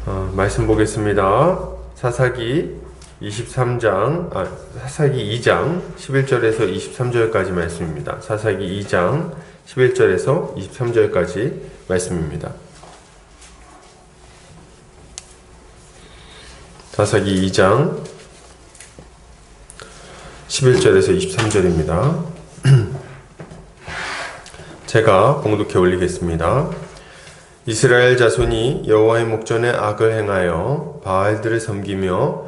말씀 보겠습니다. 사사기 2장 11절에서 23절까지 말씀입니다. 사사기 2장 11절에서 23절까지 말씀입니다. 사사기 2장 11절에서 23절입니다. 제가 봉독해 올리겠습니다. 이스라엘 자손이 여호와의 목전에 악을 행하여 바알들을 섬기며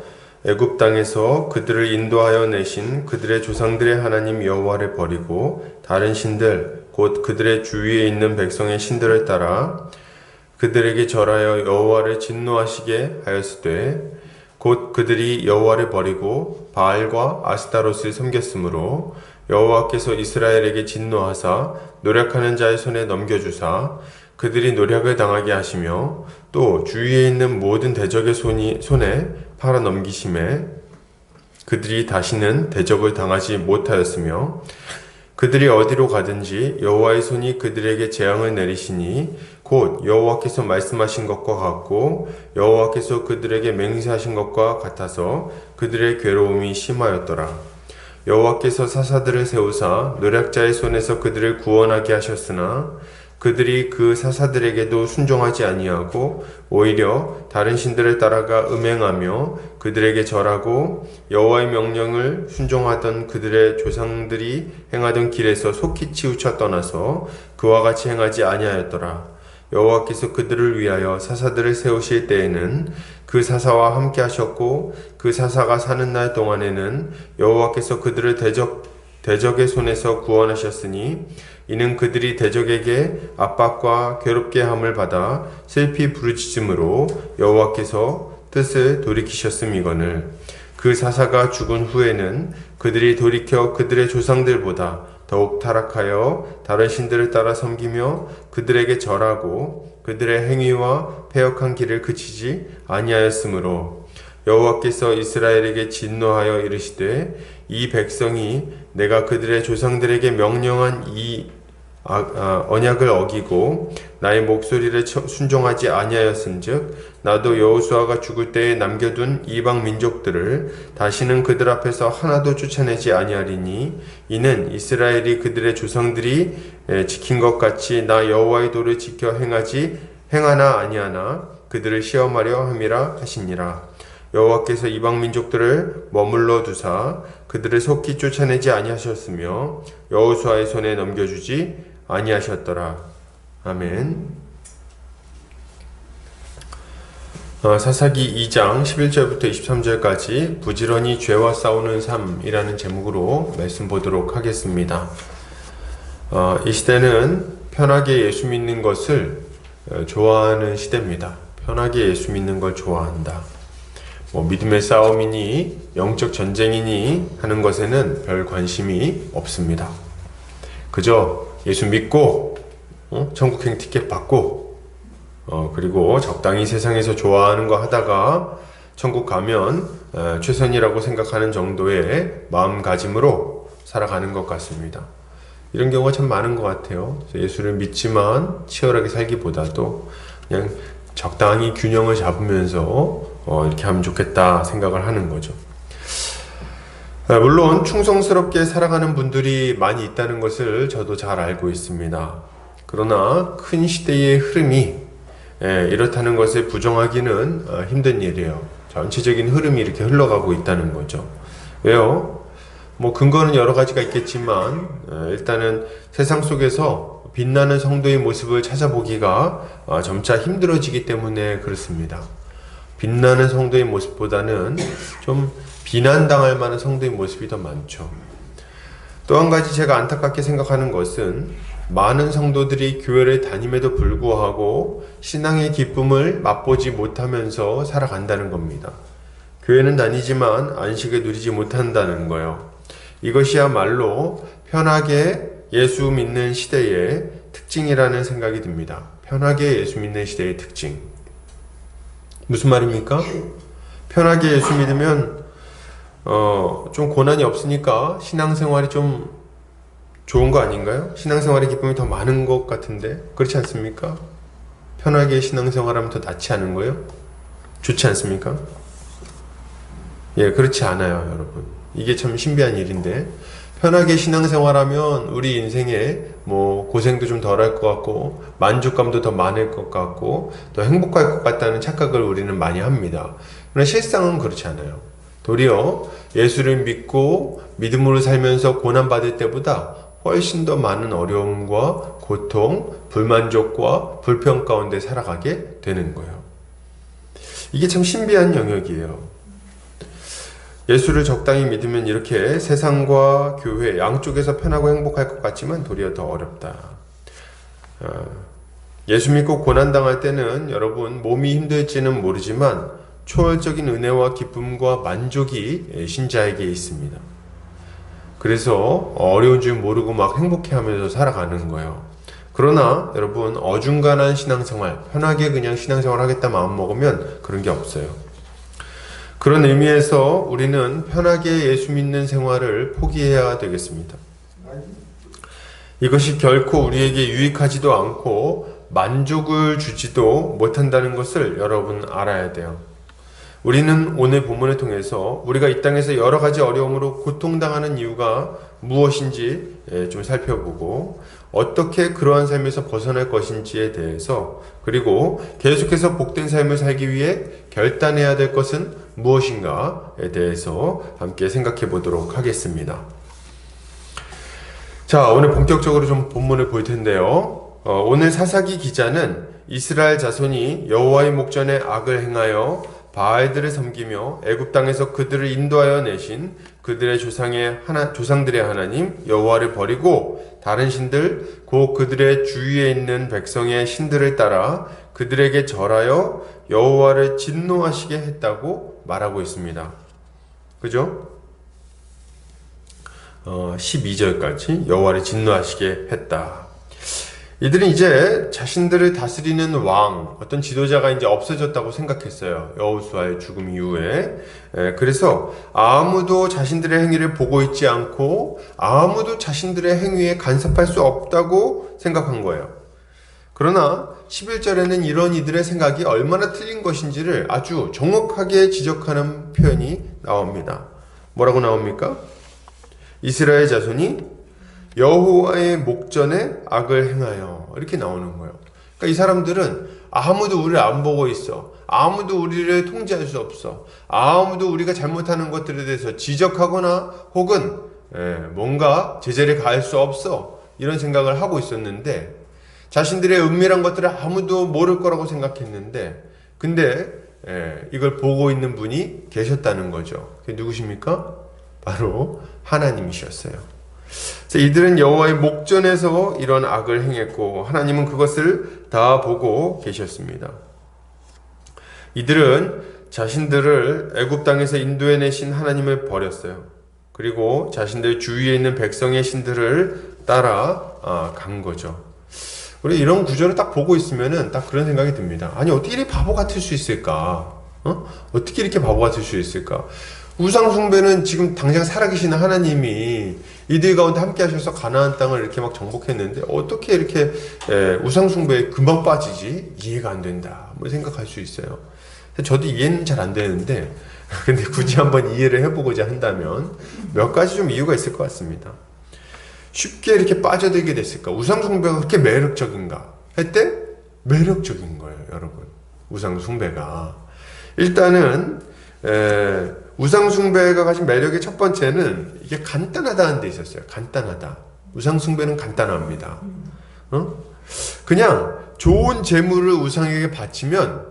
애굽 땅에서 그들을 인도하여 내신 그들의 조상들의 하나님 여호와를 버리고 다른 신들 곧 그들의 주위에 있는 백성의 신들을 따라 그들에게 절하여 여호와를 진노하시게 하였으되 곧 그들이 여호와를 버리고 바알과 아스타롯을 섬겼으므로 여호와께서 이스라엘에게 진노하사 노력하는 자의 손에 넘겨주사 그들이 노력을 당하게 하시며 또 주위에 있는 모든 대적의 손에 팔아 넘기심에 그들이 다시는 대적을 당하지 못하였으며 그들이 어디로 가든지 여호와의 손이 그들에게 재앙을 내리시니 곧 여호와께서 말씀하신 것과 같고 여호와께서 그들에게 맹세하신 것과 같아서 그들의 괴로움이 심하였더라. 여호와께서 사사들을 세우사 노략자의 손에서 그들을 구원하게 하셨으나 그들이 그 사사들에게도 순종하지 아니하고 오히려 다른 신들을 따라가 음행하며 그들에게 절하고 여호와의 명령을 순종하던 그들의 조상들이 행하던 길에서 속히 치우쳐 떠나서 그와 같이 행하지 아니하였더라. 여호와께서 그들을 위하여 사사들을 세우실 때에는 그 사사와 함께 하셨고 그 사사가 사는 날 동안에는 여호와께서 그들을 대적의 손에서 구원하셨으니 이는 그들이 대적에게 압박과 괴롭게 함을 받아 슬피 부르짖음으로 여호와께서 뜻을 돌이키셨음이거늘 그 사사가 죽은 후에는 그들이 돌이켜 그들의 조상들보다 더욱 타락하여 다른 신들을 따라 섬기며 그들에게 절하고 그들의 행위와 패역한 길을 그치지 아니하였으므로 여호와께서 이스라엘에게 진노하여 이르시되 이 백성이 내가 그들의 조상들에게 명령한 이 언약을 어기고 나의 목소리를 순종하지 아니하였은즉 나도 여호수아가 죽을 때에 남겨둔 이방 민족들을 다시는 그들 앞에서 하나도 쫓아내지 아니하리니 이는 이스라엘이 그들의 조상들이 지킨 것 같이 나 여호와의 도를 지켜 행하나 아니하나 그들을 시험하려 함이라 하시니라. 여호와께서 이방 민족들을 머물러 두사 그들을 속히 쫓아내지 아니하셨으며 여호수아의 손에 넘겨주지 아니하셨더라. 아멘. 사사기 2장 11절부터 23절까지 부지런히 죄와 싸우는 삶이라는 제목으로 말씀 보도록 하겠습니다. 이 시대는 편하게 예수 믿는 것을 좋아하는 시대입니다. 편하게 예수 믿는 걸 좋아한다. 믿음의 싸움이니 영적 전쟁이니 하는 것에는 별 관심이 없습니다. 그저 예수 믿고 천국행 티켓 받고 그리고 적당히 세상에서 좋아하는 거 하다가 천국 가면 최선이라고 생각하는 정도의 마음가짐으로 살아가는 것 같습니다. 이런 경우가 참 많은 것 같아요. 예수를 믿지만 치열하게 살기보다도 그냥 적당히 균형을 잡으면서 이렇게 하면 좋겠다 생각을 하는 거죠. 물론 충성스럽게 살아가는 분들이 많이 있다는 것을 저도 잘 알고 있습니다. 그러나 큰 시대의 흐름이 이렇다는 것을 부정하기는 힘든 일이에요. 전체적인 흐름이 이렇게 흘러가고 있다는 거죠. 왜요? 근거는 여러 가지가 있겠지만 일단은 세상 속에서 빛나는 성도의 모습을 찾아보기가 점차 힘들어지기 때문에 그렇습니다. 빛나는 성도의 모습보다는 좀 비난당할 만한 성도의 모습이 더 많죠. 또 한 가지 제가 안타깝게 생각하는 것은 많은 성도들이 교회를 다님에도 불구하고 신앙의 기쁨을 맛보지 못하면서 살아간다는 겁니다. 교회는 다니지만 안식을 누리지 못한다는 거예요. 이것이야말로 편하게 예수 믿는 시대의 특징이라는 생각이 듭니다. 편하게 예수 믿는 시대의 특징. 무슨 말입니까? 편하게 예수 믿으면 좀 고난이 없으니까 신앙생활이 좀 좋은 거 아닌가요? 신앙생활의 기쁨이 더 많은 것 같은데 그렇지 않습니까? 편하게 신앙생활하면 더 낫지 않은 거예요? 좋지 않습니까? 예, 그렇지 않아요, 여러분. 이게 참 신비한 일인데, 편하게 신앙생활하면 우리 인생에 뭐 고생도 좀 덜 할 것 같고, 만족감도 더 많을 것 같고, 더 행복할 것 같다는 착각을 우리는 많이 합니다. 그러나 실상은 그렇지 않아요. 도리어 예수를 믿고 믿음으로 살면서 고난받을 때보다 훨씬 더 많은 어려움과 고통, 불만족과 불평 가운데 살아가게 되는 거예요. 이게 참 신비한 영역이에요. 예수를 적당히 믿으면 이렇게 세상과 교회 양쪽에서 편하고 행복할 것 같지만 도리어 더 어렵다. 예수 믿고 고난당할 때는 여러분 몸이 힘들지는 모르지만 초월적인 은혜와 기쁨과 만족이 신자에게 있습니다. 그래서 어려운 줄 모르고 막 행복해하면서 살아가는 거예요. 그러나 여러분 어중간한 신앙생활, 편하게 그냥 신앙생활 하겠다 마음먹으면 그런 게 없어요. 그런 의미에서 우리는 편하게 예수 믿는 생활을 포기해야 되겠습니다. 이것이 결코 우리에게 유익하지도 않고 만족을 주지도 못한다는 것을 여러분 알아야 돼요. 우리는 오늘 본문을 통해서 우리가 이 땅에서 여러 가지 어려움으로 고통당하는 이유가 무엇인지 좀 살펴보고 어떻게 그러한 삶에서 벗어날 것인지에 대해서 그리고 계속해서 복된 삶을 살기 위해 결단해야 될 것은 무엇인가에 대해서 함께 생각해 보도록 하겠습니다. 자, 오늘 본격적으로 좀 본문을 볼 텐데요. 오늘 사사기 기자는 이스라엘 자손이 여호와의 목전에 악을 행하여 바알들을 섬기며 애굽 땅에서 그들을 인도하여 내신 그들의 조상들의 하나님 여호와를 버리고 다른 신들 곧 그들의 주위에 있는 백성의 신들을 따라 그들에게 절하여 여호와를 진노하시게 했다고 말하고 있습니다. 그죠? 12절까지 여호와를 진노하시게 했다. 이들은 이제 자신들을 다스리는 왕, 어떤 지도자가 이제 없어졌다고 생각했어요. 여호수아의 죽음 이후에. 그래서 아무도 자신들의 행위를 보고 있지 않고 아무도 자신들의 행위에 간섭할 수 없다고 생각한 거예요. 그러나 11절에는 이런 이들의 생각이 얼마나 틀린 것인지를 아주 정확하게 지적하는 표현이 나옵니다. 뭐라고 나옵니까? 이스라엘 자손이 여호와의 목전에 악을 행하여 이렇게 나오는 거예요. 그러니까 이 사람들은 아무도 우리를 안 보고 있어. 아무도 우리를 통제할 수 없어. 아무도 우리가 잘못하는 것들에 대해서 지적하거나 혹은 뭔가 제재를 가할 수 없어. 이런 생각을 하고 있었는데 자신들의 은밀한 것들을 아무도 모를 거라고 생각했는데 근데 이걸 보고 있는 분이 계셨다는 거죠. 그게 누구십니까? 바로 하나님이셨어요. 이들은 여호와의 목전에서 이런 악을 행했고 하나님은 그것을 다 보고 계셨습니다. 이들은 자신들을 애굽 땅에서 인도해내신 하나님을 버렸어요. 그리고 자신들 주위에 있는 백성의 신들을 따라 간 거죠. 우리 이런 구절을 딱 보고 있으면은 딱 그런 생각이 듭니다. 아니 어떻게 이렇게 바보 같을 수 있을까? 어떻게 이렇게 바보 같을 수 있을까? 우상숭배는 지금 당장 살아계시는 하나님이 이들 가운데 함께 하셔서 가나안 땅을 이렇게 막 정복했는데 어떻게 이렇게 우상숭배에 금방 빠지지? 이해가 안 된다. 뭐 생각할 수 있어요. 저도 이해는 잘 안 되는데 근데 굳이 한번 이해를 해보고자 한다면 몇 가지 좀 이유가 있을 것 같습니다. 쉽게 이렇게 빠져들게 됐을까? 우상숭배가 그렇게 매력적인가? 할 때 매력적인 거예요, 여러분. 우상숭배가. 일단은 우상숭배가 가진 매력의 첫 번째는 이게 간단하다는 데 있었어요. 간단하다. 우상숭배는 간단합니다. 그냥 좋은 재물을 우상에게 바치면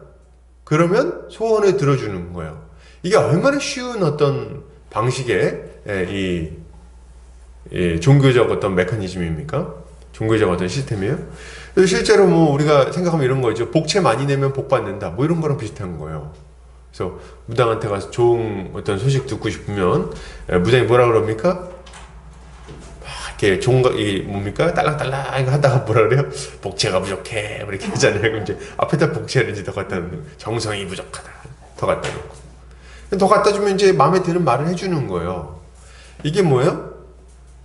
그러면 소원을 들어주는 거예요. 이게 얼마나 쉬운 어떤 방식의 이 종교적 어떤 메커니즘입니까? 종교적 어떤 시스템이에요? 그래서 실제로 뭐 우리가 생각하면 이런 거죠. 복채 많이 내면 복 받는다. 뭐 이런 거랑 비슷한 거예요. 그래서 무당한테 가서 좋은 어떤 소식 듣고 싶으면 무당이 뭐라 그럽니까? 막 이렇게 이 뭡니까? 딸랑딸랑 하다가 뭐라 그래요? 복채가 부족해 이렇게 하잖아요. 그럼 이제 앞에다 복채를 이제 더 갖다 놓는 정성이 부족하다 더 갖다 놓고 더 갖다 주면 이제 마음에 드는 말을 해주는 거예요. 이게 뭐예요?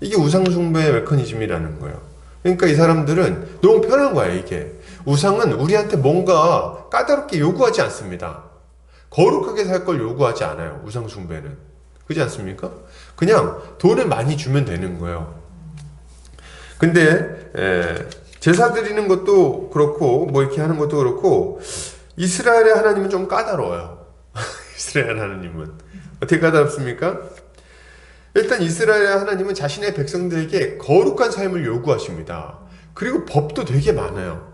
이게 우상숭배의 메커니즘이라는 거예요. 그러니까 이 사람들은 너무 편한 거예요. 이게 우상은 우리한테 뭔가 까다롭게 요구하지 않습니다. 거룩하게 살 걸 요구하지 않아요. 우상 숭배는. 그렇지 않습니까? 그냥 돈을 많이 주면 되는 거예요. 근데 제사 드리는 것도 그렇고 뭐 이렇게 하는 것도 그렇고 이스라엘의 하나님은 좀 까다로워요. 이스라엘 하나님은 어떻게 까다롭습니까? 일단 이스라엘의 하나님은 자신의 백성들에게 거룩한 삶을 요구하십니다. 그리고 법도 되게 많아요.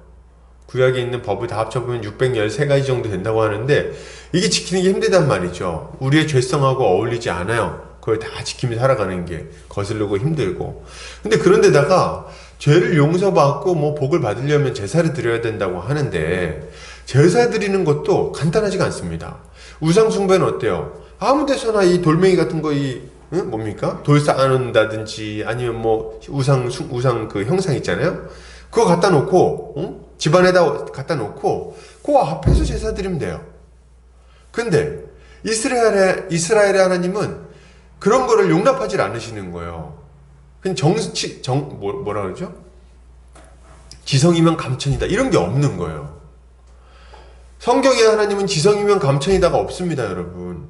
구약에 있는 법을 다 합쳐보면 613가지 정도 된다고 하는데 이게 지키는 게 힘들단 말이죠. 우리의 죄성하고 어울리지 않아요. 그걸 다 지키며 살아가는 게 거슬리고 힘들고. 근데 그런데다가 죄를 용서받고 뭐 복을 받으려면 제사를 드려야 된다고 하는데 제사 드리는 것도 간단하지가 않습니다. 우상 숭배는 어때요? 아무 데서나 이 돌멩이 같은 거 뭡니까? 돌 쌓아놓는다든지 아니면 뭐 우상 그 형상 있잖아요. 그거 갖다 놓고 집안에다 갖다 놓고 그 앞에서 제사 드리면 돼요. 근데 이스라엘의 하나님은 그런 거를 용납하지 않으시는 거예요. 그냥 뭐라 그러죠? 지성이면 감천이다. 이런 게 없는 거예요. 성경의 하나님은 지성이면 감천이다가 없습니다, 여러분.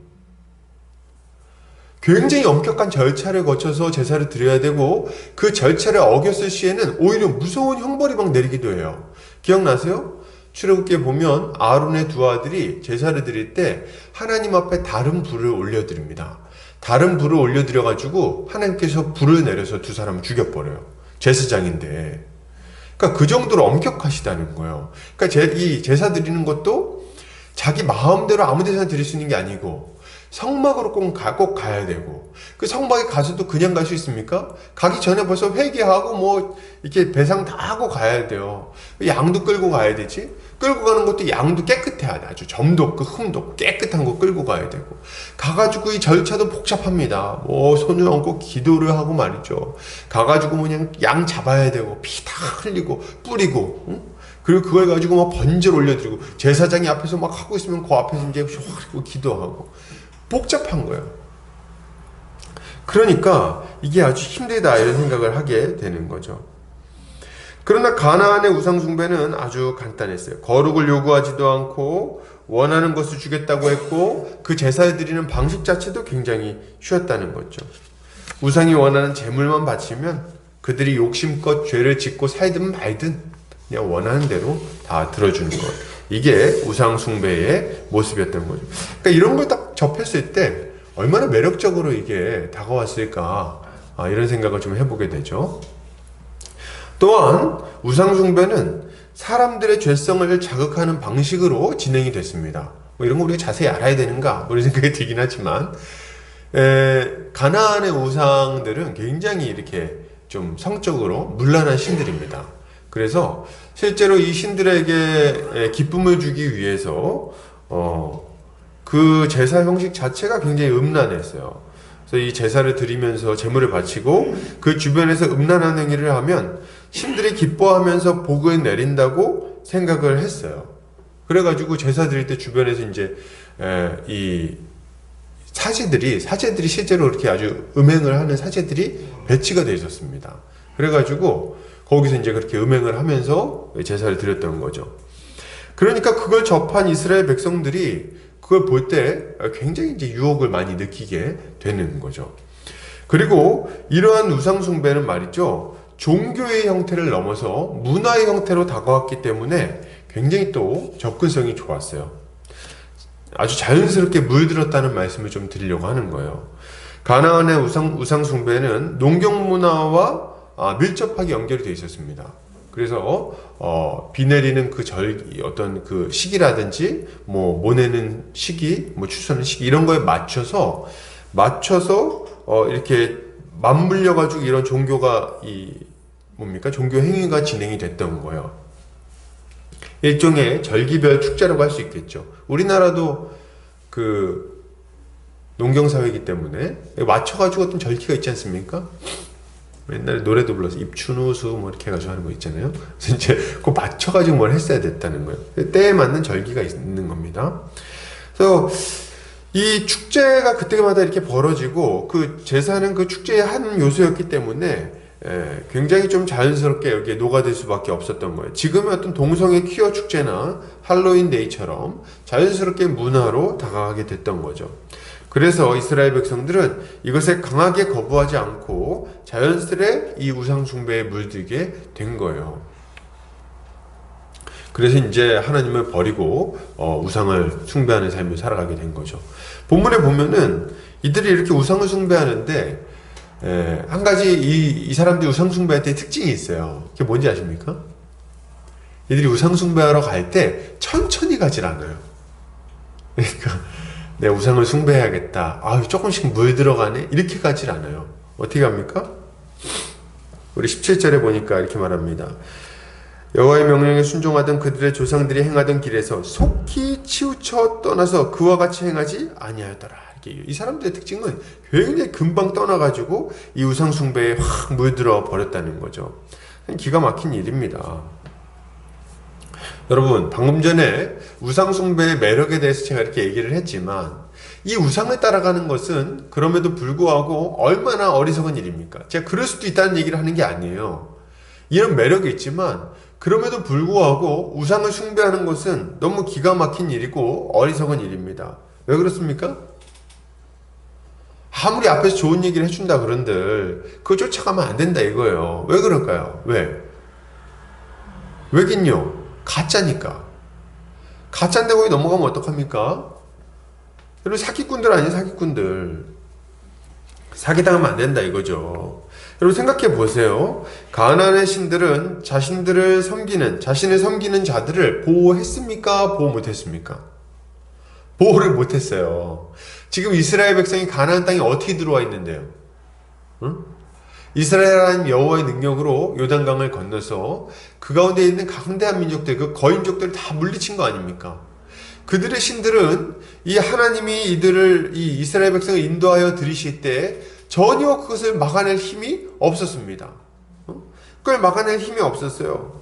굉장히 엄격한 절차를 거쳐서 제사를 드려야 되고 그 절차를 어겼을 시에는 오히려 무서운 형벌이 막 내리기도 해요. 기억나세요? 출애굽기에 보면 아론의 두 아들이 제사를 드릴 때 하나님 앞에 다른 불을 올려드립니다. 다른 불을 올려드려가지고 하나님께서 불을 내려서 두 사람을 죽여버려요. 제사장인데. 그러니까 그 정도로 엄격하시다는 거예요. 그러니까 이 제사 드리는 것도 자기 마음대로 아무 데서나 드릴 수 있는 게 아니고 성막으로 꼭 가야 되고 그 성막에 가서도 그냥 갈 수 있습니까? 가기 전에 벌써 회개하고 뭐 이렇게 배상 다 하고 가야 돼요. 양도 끌고 가야 되지. 끌고 가는 것도 양도 깨끗해야 돼. 아주 점도 없고 흠도 없고 깨끗한 거 끌고 가야 되고 가가지고 이 절차도 복잡합니다. 뭐 손을 얹고 기도를 하고 말이죠. 가가지고 그냥 양 잡아야 되고 피 다 흘리고 뿌리고 그리고 그걸 가지고 막 번제를 올려드리고 제사장이 앞에서 막 하고 있으면 그 앞에서 이제 휘 기도하고 복잡한 거예요. 그러니까 이게 아주 힘들다 이런 생각을 하게 되는 거죠. 그러나 가나안의 우상 숭배는 아주 간단했어요. 거룩을 요구하지도 않고 원하는 것을 주겠다고 했고 그 제사를 드리는 방식 자체도 굉장히 쉬웠다는 거죠. 우상이 원하는 제물만 바치면 그들이 욕심껏 죄를 짓고 살든 말든 그냥 원하는 대로 다 들어주는 것. 이게 우상 숭배의 모습이었던 거죠. 그러니까 이런 걸 딱 접했을 때 얼마나 매력적으로 이게 다가왔을까 이런 생각을 좀 해보게 되죠. 또한 우상 숭배는 사람들의 죄성을 자극하는 방식으로 진행이 됐습니다. 뭐 이런 거 우리가 자세히 알아야 되는가 뭐 이런 생각이 들긴 하지만 가나안의 우상들은 굉장히 이렇게 좀 성적으로 문란한 신들입니다. 그래서 실제로 이 신들에게 기쁨을 주기 위해서 그 제사 형식 자체가 굉장히 음란했어요. 그래서 이 제사를 드리면서 제물을 바치고 그 주변에서 음란한 행위를 하면 신들이 기뻐하면서 복을 내린다고 생각을 했어요. 그래가지고 제사 드릴 때 주변에서 이제 이 사제들이 실제로 이렇게 아주 음행을 하는 사제들이 배치가 되어 있었습니다. 그래가지고 거기서 이제 그렇게 음행을 하면서 제사를 드렸던 거죠. 그러니까 그걸 접한 이스라엘 백성들이 그걸 볼 때 굉장히 이제 유혹을 많이 느끼게 되는 거죠. 그리고 이러한 우상 숭배는 말이죠. 종교의 형태를 넘어서 문화의 형태로 다가왔기 때문에 굉장히 또 접근성이 좋았어요. 아주 자연스럽게 물들었다는 말씀을 좀 드리려고 하는 거예요. 가나안의 우상 숭배는 농경 문화와 밀접하게 연결이 되어 있었습니다. 그래서 비 내리는 그 어떤 그 시기라든지 뭐 모내는 시기, 뭐 추수하는 시기 이런 거에 맞춰서 이렇게 맞물려 가지고 이런 종교가 종교 행위가 진행이 됐던 거예요. 일종의 절기별 축제라고 할 수 있겠죠. 우리나라도 그 농경사회이기 때문에 맞춰가지고 어떤 절기가 있지 않습니까? 옛날에 노래도 불러서 입춘우수 뭐 이렇게 해가지고 하는 거 있잖아요. 그래서 이제 그거 맞춰가지고 뭘 했어야 됐다는 거예요. 때에 맞는 절기가 있는 겁니다. 그래서 이 축제가 그때마다 이렇게 벌어지고 그 제사는 그 축제의 한 요소였기 때문에 굉장히 좀 자연스럽게 여기에 녹아들 수밖에 없었던 거예요. 지금의 어떤 동성애 퀴어 축제나 할로윈 데이처럼 자연스럽게 문화로 다가가게 됐던 거죠. 그래서 이스라엘 백성들은 이것에 강하게 거부하지 않고 자연스레 이 우상 숭배에 물들게 된 거예요. 그래서 이제 하나님을 버리고 우상을 숭배하는 삶을 살아가게 된 거죠. 본문에 보면은 이들이 이렇게 우상을 숭배하는데 한 가지 이 사람들이 우상 숭배할 때 특징이 있어요. 그게 뭔지 아십니까? 이들이 우상 숭배하러 갈 때 천천히 가질 않아요. 그러니까 내 우상을 숭배해야겠다. 조금씩 물 들어가네. 이렇게 가질 않아요. 어떻게 합니까? 우리 17절에 보니까 이렇게 말합니다. 여호와의 명령에 순종하던 그들의 조상들이 행하던 길에서 속히 치우쳐 떠나서 그와 같이 행하지 아니하였더라. 이 사람들의 특징은 굉장히 금방 떠나가지고 이 우상 숭배에 확 물들어 버렸다는 거죠. 기가 막힌 일입니다. 여러분, 방금 전에 우상 숭배의 매력에 대해서 제가 이렇게 얘기를 했지만 이 우상을 따라가는 것은 그럼에도 불구하고 얼마나 어리석은 일입니까? 제가 그럴 수도 있다는 얘기를 하는 게 아니에요. 이런 매력이 있지만 그럼에도 불구하고 우상을 숭배하는 것은 너무 기가 막힌 일이고 어리석은 일입니다. 왜 그렇습니까? 아무리 앞에서 좋은 얘기를 해준다 그런들 그거 쫓아가면 안 된다 이거예요. 왜 그럴까요? 왜긴요? 가짜니까. 가짜인데 거기 넘어가면 어떡합니까? 여러분, 사기꾼들 아니에요, 사기꾼들. 사기당하면 안 된다 이거죠. 여러분, 생각해 보세요. 가나안의 신들은 자신을 섬기는 자들을 보호했습니까? 보호 못했습니까? 보호를 못했어요. 지금 이스라엘 백성이 가나안 땅에 어떻게 들어와 있는데요? 응? 이스라엘 하나님 여호와의 능력으로 요단강을 건너서 그 가운데 있는 강대한 민족들, 그 거인족들을 다 물리친 거 아닙니까? 그들의 신들은 이 하나님이 이 이스라엘 백성을 인도하여 들이실 때 전혀 그것을 막아낼 힘이 없었습니다. 그걸 막아낼 힘이 없었어요.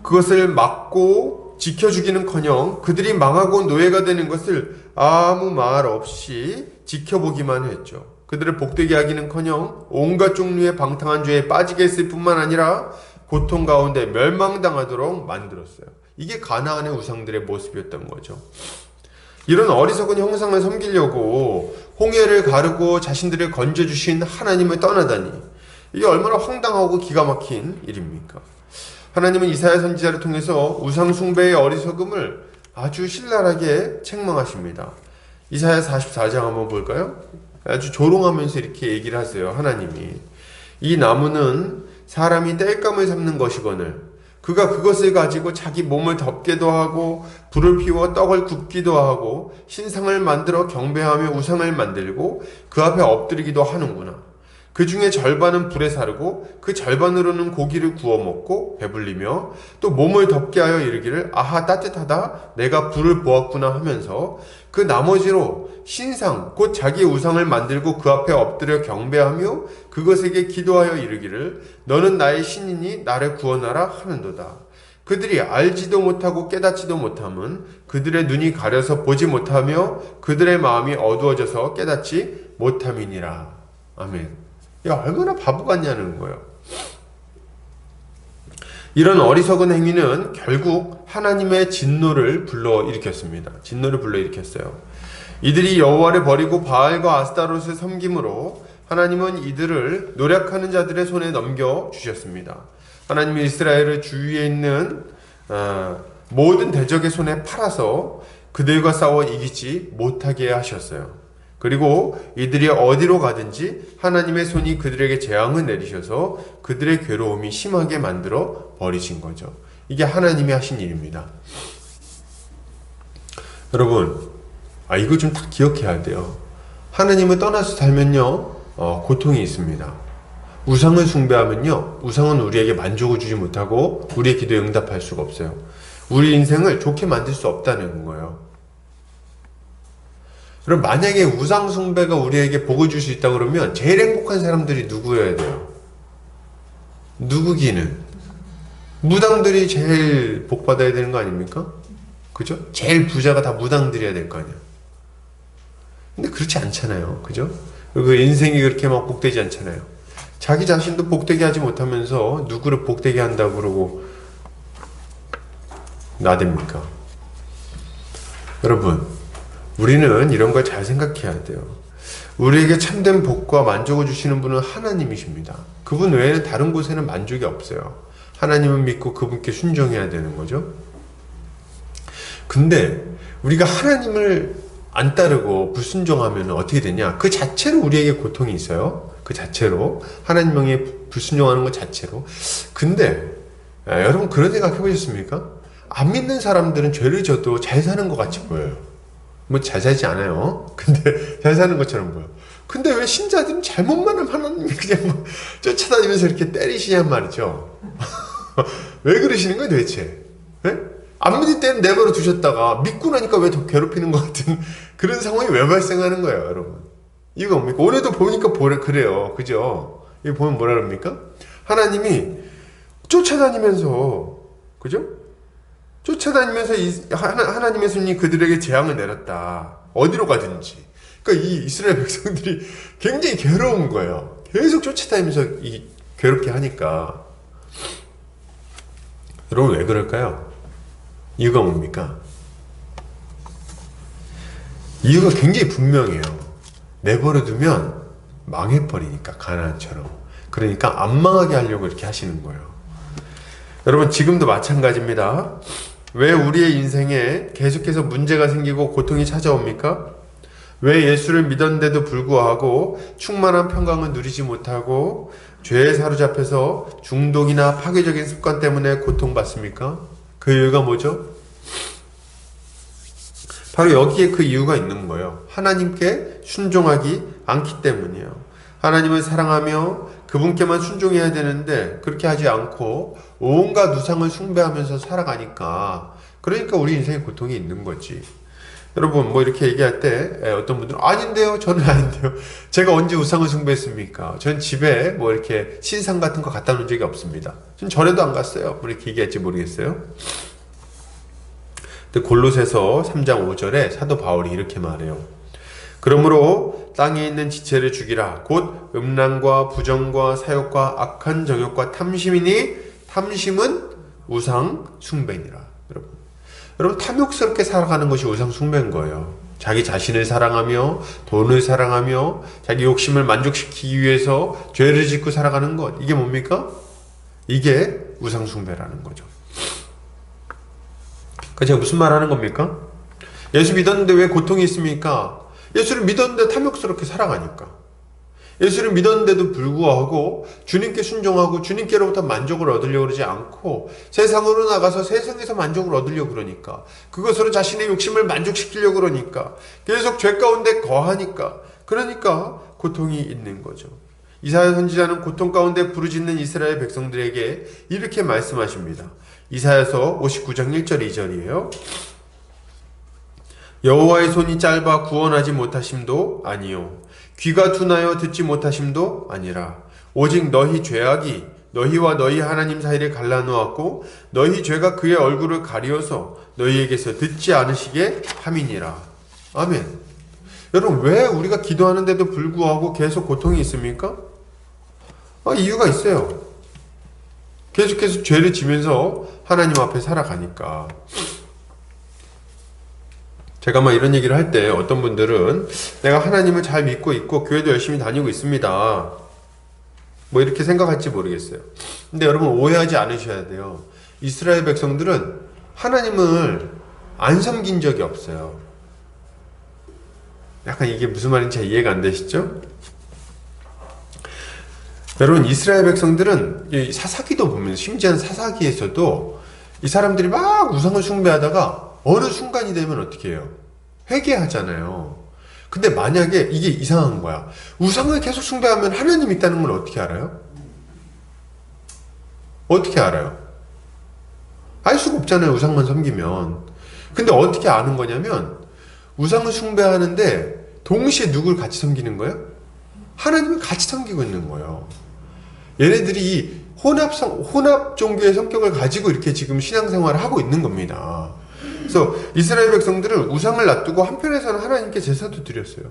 그것을 막고 지켜주기는커녕 그들이 망하고 노예가 되는 것을 아무 말 없이 지켜보기만 했죠. 그들을 복되게 하기는커녕 온갖 종류의 방탕한 죄에 빠지게 했을 뿐만 아니라 고통 가운데 멸망당하도록 만들었어요. 이게 가나안의 우상들의 모습이었던 거죠. 이런 어리석은 형상을 섬기려고 홍해를 가르고 자신들을 건져주신 하나님을 떠나다니, 이게 얼마나 황당하고 기가 막힌 일입니까? 하나님은 이사야 선지자를 통해서 우상 숭배의 어리석음을 아주 신랄하게 책망하십니다. 이사야 44장 한번 볼까요? 아주 조롱하면서 이렇게 얘기를 하세요. 하나님이 이 나무는 사람이 땔감을 삼는 것이거늘 그가 그것을 가지고 자기 몸을 덮게도 하고 불을 피워 떡을 굽기도 하고 신상을 만들어 경배하며 우상을 만들고 그 앞에 엎드리기도 하는구나. 그 중에 절반은 불에 사르고 그 절반으로는 고기를 구워 먹고 배불리며 또 몸을 덮게 하여 이르기를 아하 따뜻하다 내가 불을 보았구나 하면서 그 나머지로 신상 곧 자기의 우상을 만들고 그 앞에 엎드려 경배하며 그것에게 기도하여 이르기를 너는 나의 신이니 나를 구원하라 하는도다. 그들이 알지도 못하고 깨닫지도 못함은 그들의 눈이 가려서 보지 못하며 그들의 마음이 어두워져서 깨닫지 못함이니라. 아멘. 야, 얼마나 바보 같냐는 거예요. 이런 어리석은 행위는 결국 하나님의 진노를 불러일으켰습니다. 진노를 불러일으켰어요. 이들이 여호와를 버리고 바알과 아스타롯을 섬김으로 하나님은 이들을 노력하는 자들의 손에 넘겨주셨습니다. 하나님이 이스라엘을 주위에 있는 모든 대적의 손에 팔아서 그들과 싸워 이기지 못하게 하셨어요. 그리고 이들이 어디로 가든지 하나님의 손이 그들에게 재앙을 내리셔서 그들의 괴로움이 심하게 만들어 버리신 거죠. 이게 하나님이 하신 일입니다. 여러분, 이거 좀 딱 기억해야 돼요. 하나님을 떠나서 살면요, 고통이 있습니다. 우상을 숭배하면요, 우상은 우리에게 만족을 주지 못하고 우리의 기도에 응답할 수가 없어요. 우리 인생을 좋게 만들 수 없다는 거예요. 그럼 만약에 우상 숭배가 우리에게 복을 줄 수 있다 그러면 제일 행복한 사람들이 누구여야 돼요? 누구기는? 무당들이 제일 복 받아야 되는 거 아닙니까? 그죠? 제일 부자가 다 무당들이어야 될 거 아니야. 근데 그렇지 않잖아요. 그죠? 그리고 인생이 그렇게 막 복되지 않잖아요. 자기 자신도 복되게 하지 못하면서 누구를 복되게 한다고 그러고 나댑니까? 여러분, 우리는 이런 걸 잘 생각해야 돼요. 우리에게 참된 복과 만족을 주시는 분은 하나님이십니다. 그분 외에는 다른 곳에는 만족이 없어요. 하나님을 믿고 그분께 순종해야 되는 거죠. 근데 우리가 하나님을 안 따르고 불순종하면 어떻게 되냐? 그 자체로 우리에게 고통이 있어요. 그 자체로 하나님 명에 불순종하는 것 자체로. 근데 여러분 그런 생각 해보셨습니까? 안 믿는 사람들은 죄를 져도 잘 사는 것 같이 보여요. 뭐 잘 살지 않아요. 근데 잘 사는 것처럼 보여. 근데 왜 신자들은 잘못만 하면 하나님이 그냥 뭐 쫓아다니면서 이렇게 때리시냔 말이죠. 왜 그러시는 거예요 도대체? 네? 안 믿을 때는 내버려 두셨다가 믿고 나니까 왜 더 괴롭히는 것 같은 그런 상황이 왜 발생하는 거예요 여러분? 이유가 뭡니까? 오늘도 보니까 그래요. 그죠? 이거 보면 뭐라 그럽니까? 하나님이 쫓아다니면서, 그죠? 쫓아다니면서 하나님의 손이 그들에게 재앙을 내렸다. 어디로 가든지. 그러니까 이 이스라엘 백성들이 굉장히 괴로운 거예요. 계속 쫓아다니면서 괴롭게 하니까. 여러분 왜 그럴까요? 이유가 뭡니까? 이유가 굉장히 분명해요. 내버려 두면 망해버리니까, 가나안처럼. 그러니까 안 망하게 하려고 이렇게 하시는 거예요. 여러분 지금도 마찬가지입니다. 왜 우리의 인생에 계속해서 문제가 생기고 고통이 찾아옵니까? 왜 예수를 믿었는데도 불구하고 충만한 평강을 누리지 못하고 죄에 사로잡혀서 중독이나 파괴적인 습관 때문에 고통받습니까? 그 이유가 뭐죠? 바로 여기에 그 이유가 있는 거예요. 하나님께 순종하기 않기 때문이에요. 하나님을 사랑하며 그분께만 순종해야 되는데 그렇게 하지 않고 온갖 우상을 숭배하면서 살아가니까, 그러니까 우리 인생에 고통이 있는 거지. 여러분 뭐 이렇게 얘기할 때 어떤 분들은 아닌데요, 저는 아닌데요, 제가 언제 우상을 숭배했습니까? 전 집에 뭐 이렇게 신상 같은 거 갖다 놓은 적이 없습니다. 전 절에도 안 갔어요. 뭐 이렇게 얘기할지 모르겠어요. 근데 골로새서 3장 5절에 사도 바울이 이렇게 말해요. 그러므로 땅에 있는 지체를 죽이라. 곧 음란과 부정과 사욕과 악한 정욕과 탐심이니 탐심은 우상 숭배니라. 여러분 탐욕스럽게 살아가는 것이 우상 숭배인 거예요. 자기 자신을 사랑하며 돈을 사랑하며 자기 욕심을 만족시키기 위해서 죄를 짓고 살아가는 것, 이게 뭡니까? 이게 우상 숭배라는 거죠. 그러니까 제가 무슨 말 하는 겁니까? 예수 믿었는데 왜 고통이 있습니까? 예수를 믿었는데 탐욕스럽게 살아가니까. 예수를 믿었는데도 불구하고 주님께 순종하고 주님께로부터 만족을 얻으려고 그러지 않고 세상으로 나가서 세상에서 만족을 얻으려고 그러니까, 그것으로 자신의 욕심을 만족시키려고 그러니까, 계속 죄 가운데 거하니까, 그러니까 고통이 있는 거죠. 이사야 선지자는 고통 가운데 부르짖는 이스라엘 백성들에게 이렇게 말씀하십니다. 이사야서 59장 1절 2절이에요. 여호와의 손이 짧아 구원하지 못하심도 아니요 귀가 둔하여 듣지 못하심도 아니라 오직 너희 죄악이 너희와 너희 하나님 사이를 갈라놓았고 너희 죄가 그의 얼굴을 가리어서 너희에게서 듣지 않으시게 함이니라. 아멘. 여러분 왜 우리가 기도하는데도 불구하고 계속 고통이 있습니까? 이유가 있어요. 계속해서 죄를 지면서 하나님 앞에 살아가니까. 제가 막 이런 얘기를 할 때 어떤 분들은 내가 하나님을 잘 믿고 있고 교회도 열심히 다니고 있습니다, 뭐 이렇게 생각할지 모르겠어요. 근데 여러분 오해하지 않으셔야 돼요. 이스라엘 백성들은 하나님을 안 섬긴 적이 없어요. 약간 이게 무슨 말인지 잘 이해가 안 되시죠? 여러분 이스라엘 백성들은 이 사사기도 보면, 심지어 사사기에서도 이 사람들이 막 우상을 숭배하다가 어느 순간이 되면 어떻게 해요? 회개하잖아요. 근데 만약에 이게 이상한 거야. 우상을 계속 숭배하면 하나님이 있다는 걸 어떻게 알아요? 어떻게 알아요? 알 수가 없잖아요, 우상만 섬기면. 근데 어떻게 아는 거냐면, 우상을 숭배하는데 동시에 누굴 같이 섬기는 거예요? 하나님을 같이 섬기고 있는 거예요. 얘네들이 이 혼합 종교의 성격을 가지고 이렇게 지금 신앙생활을 하고 있는 겁니다. 그래서 이스라엘 백성들은 우상을 놔두고 한편에서는 하나님께 제사도 드렸어요.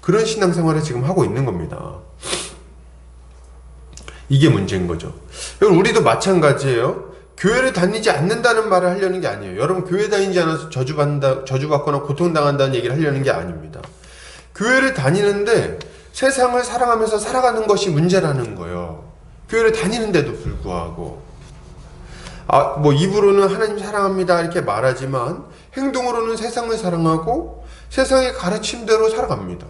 그런 신앙생활을 지금 하고 있는 겁니다. 이게 문제인 거죠. 여러분, 우리도 마찬가지예요. 교회를 다니지 않는다는 말을 하려는 게 아니에요. 여러분, 교회 다니지 않아서 저주받거나 고통당한다는 얘기를 하려는 게 아닙니다. 교회를 다니는데 세상을 사랑하면서 살아가는 것이 문제라는 거예요. 교회를 다니는데도 불구하고. 뭐 입으로는 하나님 사랑합니다 이렇게 말하지만 행동으로는 세상을 사랑하고 세상의 가르침대로 살아갑니다.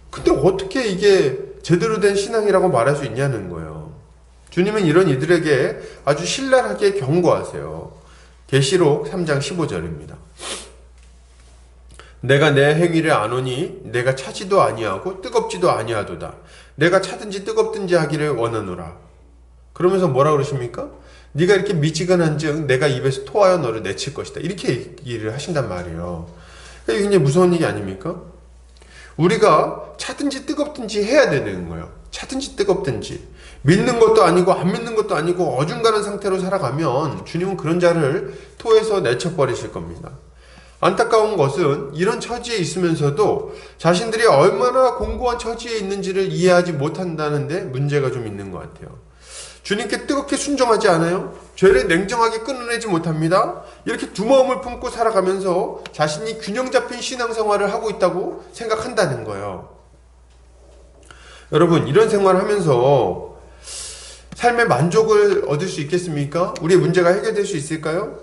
근데 어떻게 이게 제대로 된 신앙이라고 말할 수 있냐는 거예요. 주님은 이런 이들에게 아주 신랄하게 경고하세요. 계시록 3장 15절입니다. 내가 내 행위를 아노니 내가 차지도 아니하고 뜨겁지도 아니하도다. 내가 차든지 뜨겁든지 하기를 원하노라. 그러면서 뭐라 그러십니까? 네가 이렇게 미지근한즉 내가 입에서 토하여 너를 내칠 것이다. 이렇게 얘기를 하신단 말이에요. 이게 굉장히 무서운 얘기 아닙니까? 우리가 차든지 뜨겁든지 해야 되는 거예요. 차든지 뜨겁든지. 믿는 것도 아니고 안 믿는 것도 아니고 어중간한 상태로 살아가면 주님은 그런 자를 토해서 내쳐버리실 겁니다. 안타까운 것은 이런 처지에 있으면서도 자신들이 얼마나 공고한 처지에 있는지를 이해하지 못한다는데 문제가 좀 있는 것 같아요. 주님께 뜨겁게 순종하지 않아요? 죄를 냉정하게 끊어내지 못합니다. 이렇게 두 마음을 품고 살아가면서 자신이 균형 잡힌 신앙생활을 하고 있다고 생각한다는 거예요. 여러분, 이런 생활을 하면서 삶의 만족을 얻을 수 있겠습니까? 우리의 문제가 해결될 수 있을까요?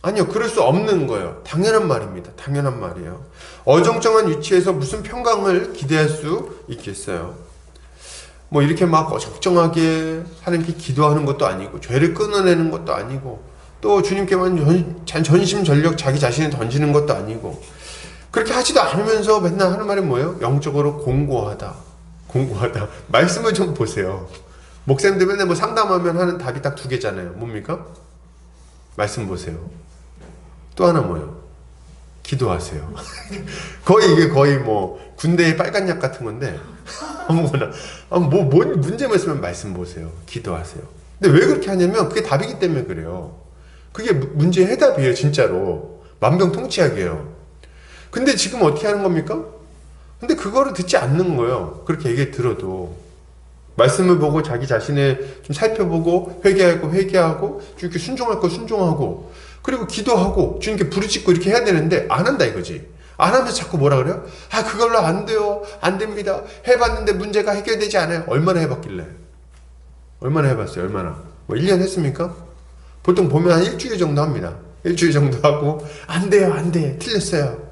아니요, 그럴 수 없는 거예요. 당연한 말입니다. 당연한 말이에요. 어정쩡한 위치에서 무슨 평강을 기대할 수 있겠어요? 뭐 이렇게 막 적정하게 하나님께 기도하는 것도 아니고 죄를 끊어내는 것도 아니고 또 주님께만 전심전력 자기 자신을 던지는 것도 아니고 그렇게 하지도 않으면서 맨날 하는 말이 뭐예요? 영적으로 공고하다. 말씀을 좀 보세요. 목사님들 맨날 뭐 상담하면 하는 답이 딱 두 개잖아요. 뭡니까? 말씀 보세요. 또 하나 뭐예요? 기도하세요. 이게 거의 뭐 군대의 빨간 약 같은 건데 아무거나 뭔 문제만 있으면 말씀 보세요. 기도하세요. 근데 왜 그렇게 하냐면 그게 답이기 때문에 그래요. 그게 문제의 해답이에요. 진짜로 만병통치약이에요. 근데 지금 어떻게 하는 겁니까? 근데 그거를 듣지 않는 거예요. 그렇게 얘기 들어도 말씀을 보고 자기 자신을 좀 살펴보고 회개하고 주님께 순종할 거 순종하고 그리고 기도하고 주님께 부르짖고 이렇게 해야 되는데 안 한다 이거지. 안 하면서 자꾸 뭐라 그래요? 그걸로 안 돼요. 안 됩니다. 해봤는데 문제가 해결되지 않아요. 얼마나 해봤길래? 얼마나 해봤어요? 얼마나? 뭐 1년 했습니까? 보통 보면 한 일주일 정도 합니다. 일주일 정도 하고 안 돼요. 안 돼. 틀렸어요.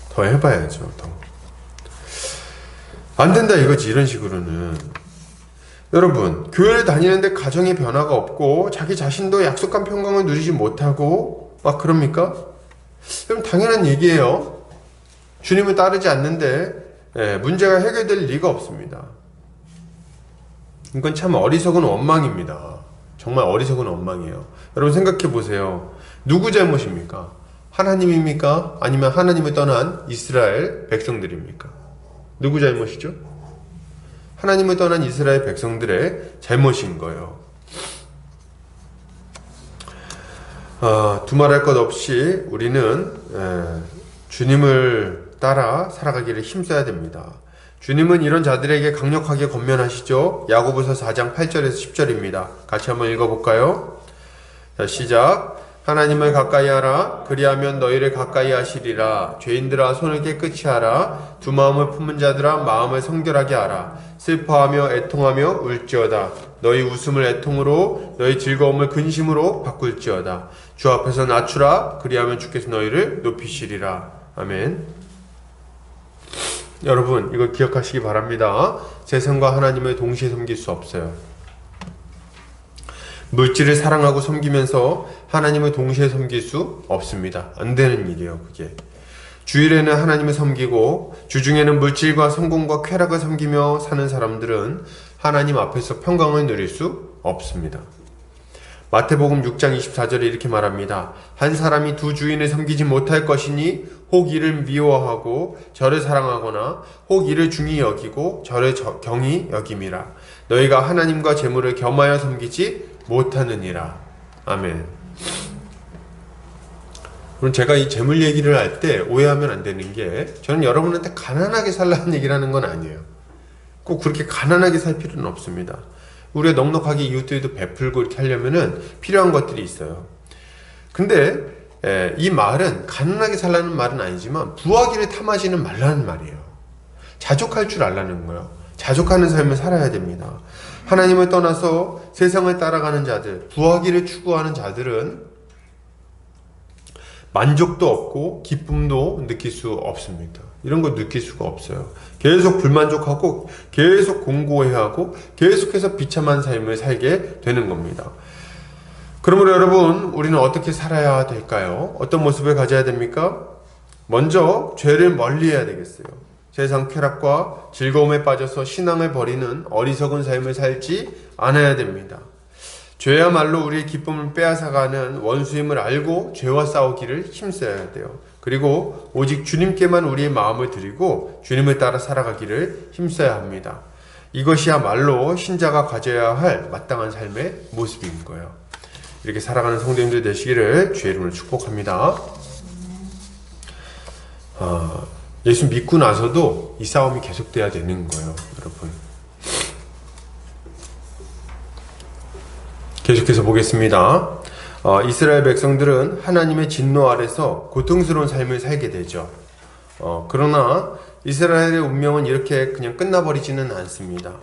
더 해봐야죠. 더. 안 된다 이거지. 이런 식으로는. 여러분, 교회를 다니는데 가정의 변화가 없고 자기 자신도 약속한 평강을 누리지 못하고 막 그럽니까? 그럼 당연한 얘기예요. 주님을 따르지 않는데 문제가 해결될 리가 없습니다. 이건 참 어리석은 원망입니다. 정말 어리석은 원망이에요. 여러분 생각해 보세요. 누구 잘못입니까? 하나님입니까? 아니면 하나님을 떠난 이스라엘 백성들입니까? 누구 잘못이죠? 하나님을 떠난 이스라엘 백성들의 잘못인 거예요. 두말할 것 없이 우리는 주님을 따라 살아가기를 힘써야 됩니다. 주님은 이런 자들에게 강력하게 권면하시죠. 야고보서 4장 8절에서 10절입니다. 같이 한번 읽어볼까요? 자, 시작. 하나님을 가까이 하라. 그리하면 너희를 가까이 하시리라. 죄인들아 손을 깨끗이 하라. 두 마음을 품은 자들아 마음을 성결하게 하라. 슬퍼하며 애통하며 울지어다. 너희 웃음을 애통으로 너희 즐거움을 근심으로 바꿀지어다. 주 앞에서 낮추라. 그리하면 주께서 너희를 높이시리라. 아멘. 여러분 이거 기억하시기 바랍니다. 세상과 하나님을 동시에 섬길 수 없어요. 물질을 사랑하고 섬기면서 하나님을 동시에 섬길 수 없습니다. 안 되는 일이에요, 그게. 주일에는 하나님을 섬기고 주중에는 물질과 성공과 쾌락을 섬기며 사는 사람들은 하나님 앞에서 평강을 누릴 수 없습니다. 마태복음 6장 24절에 이렇게 말합니다. 한 사람이 두 주인을 섬기지 못할 것이니 혹 이를 미워하고 저를 사랑하거나 혹 이를 중히 여기고 저를 경히 여김이라. 너희가 하나님과 재물을 겸하여 섬기지 못하느니라. 아멘. 그럼 제가 이 재물 얘기를 할 때 오해하면 안 되는 게 저는 여러분한테 가난하게 살라는 얘기를 하는 건 아니에요. 꼭 그렇게 가난하게 살 필요는 없습니다. 우리가 넉넉하게 이웃들도 베풀고 이렇게 하려면은 필요한 것들이 있어요. 근데 이 말은 가난하게 살라는 말은 아니지만 부하기를 탐하지는 말라는 말이에요. 자족할 줄 알라는 거예요. 자족하는 삶을 살아야 됩니다. 하나님을 떠나서 세상을 따라가는 자들, 부하기를 추구하는 자들은 만족도 없고 기쁨도 느낄 수 없습니다. 이런 거 느낄 수가 없어요. 계속 불만족하고 계속 공고해야 하고 계속해서 비참한 삶을 살게 되는 겁니다. 그러므로 여러분, 우리는 어떻게 살아야 될까요? 어떤 모습을 가져야 됩니까? 먼저 죄를 멀리해야 되겠어요. 세상 쾌락과 즐거움에 빠져서 신앙을 버리는 어리석은 삶을 살지 않아야 됩니다. 죄야말로 우리의 기쁨을 빼앗아가는 원수임을 알고 죄와 싸우기를 힘써야 돼요. 그리고 오직 주님께만 우리의 마음을 드리고 주님을 따라 살아가기를 힘써야 합니다. 이것이야말로 신자가 가져야 할 마땅한 삶의 모습인 거예요. 이렇게 살아가는 성도님들 되시기를 주의 이름으로 축복합니다. 예수 믿고 나서도 이 싸움이 계속돼야 되는 거예요, 여러분. 계속해서 보겠습니다. 이스라엘 백성들은 하나님의 진노 아래서 고통스러운 삶을 살게 되죠. 그러나 이스라엘의 운명은 이렇게 그냥 끝나버리지는 않습니다.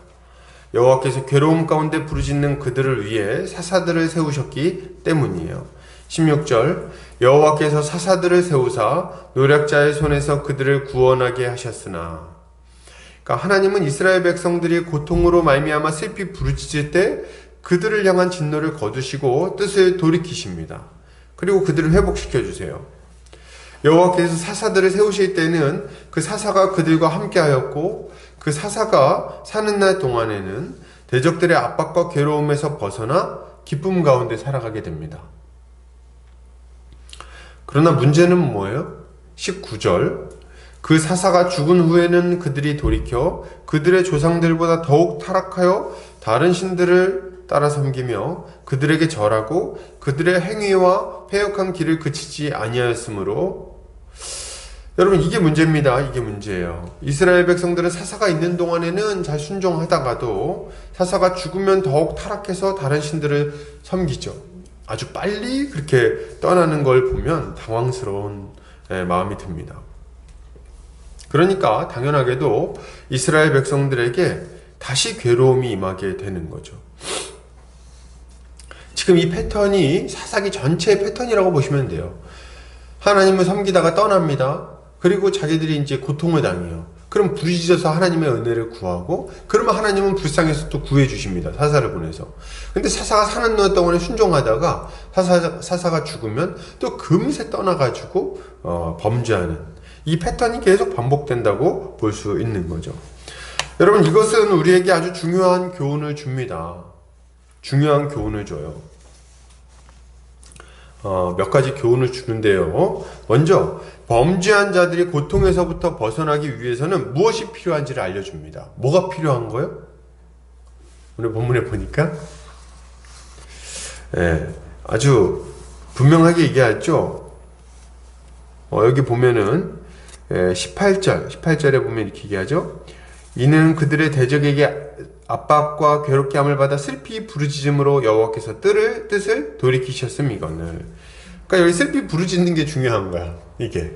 여호와께서 괴로움 가운데 부르짖는 그들을 위해 사사들을 세우셨기 때문이에요. 16절 여호와께서 사사들을 세우사 노략자의 손에서 그들을 구원하게 하셨으나, 그러니까 하나님은 이스라엘 백성들이 고통으로 말미암아 슬피 부르짖을 때 그들을 향한 진노를 거두시고 뜻을 돌이키십니다. 그리고 그들을 회복시켜 주세요. 여호와께서 사사들을 세우실 때는 그 사사가 그들과 함께하였고 그 사사가 사는 날 동안에는 대적들의 압박과 괴로움에서 벗어나 기쁨 가운데 살아가게 됩니다. 그러나 문제는 뭐예요? 19절 그 사사가 죽은 후에는 그들이 돌이켜 그들의 조상들보다 더욱 타락하여 다른 신들을 따라 섬기며 그들에게 절하고 그들의 행위와 패역한 길을 그치지 아니하였으므로, 여러분 이게 문제입니다. 이게 문제예요. 이스라엘 백성들은 사사가 있는 동안에는 잘 순종하다가도 사사가 죽으면 더욱 타락해서 다른 신들을 섬기죠. 아주 빨리 그렇게 떠나는 걸 보면 당황스러운 마음이 듭니다. 그러니까 당연하게도 이스라엘 백성들에게 다시 괴로움이 임하게 되는 거죠. 지금 이 패턴이 사사기 전체의 패턴이라고 보시면 돼요. 하나님을 섬기다가 떠납니다. 그리고 자기들이 이제 고통을 당해요. 그럼 부르짖어서 하나님의 은혜를 구하고, 그러면 하나님은 불쌍해서 또 구해주십니다. 사사를 보내서. 근데 사사가 사는 동안에 순종하다가 사사가 죽으면 또 금세 떠나가지고 범죄하는 이 패턴이 계속 반복된다고 볼 수 있는 거죠. 여러분 이것은 우리에게 아주 중요한 교훈을 줍니다. 중요한 교훈을 줘요. 몇 가지 교훈을 주는데요. 먼저 범죄한 자들이 고통에서부터 벗어나기 위해서는 무엇이 필요한지를 알려줍니다. 뭐가 필요한 거예요? 오늘 본문에 보니까 아주 분명하게 얘기하죠. 여기 보면은 18절에 보면 이렇게 얘기하죠. 이는 그들의 대적에게 압박과 괴롭게 함을 받아 슬피 부르짖음으로 여호와께서 뜻을 돌이키셨음이거늘. 그러니까 여기 슬피 부르짖는 게 중요한 거야. 이게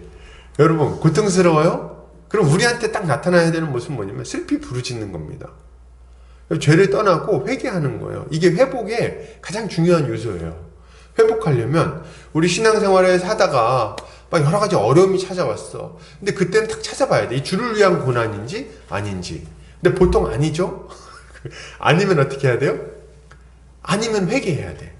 여러분 고통스러워요? 그럼 우리한테 딱 나타나야 되는 모습은 뭐냐면 슬피 부르짖는 겁니다. 죄를 떠나고 회개하는 거예요. 이게 회복의 가장 중요한 요소예요. 회복하려면 우리 신앙생활을 하다가 막 여러 가지 어려움이 찾아왔어. 근데 그때는 딱 찾아봐야 돼. 이 주를 위한 고난인지 아닌지. 근데 보통 아니죠? 아니면 어떻게 해야 돼요? 아니면 회개해야 돼.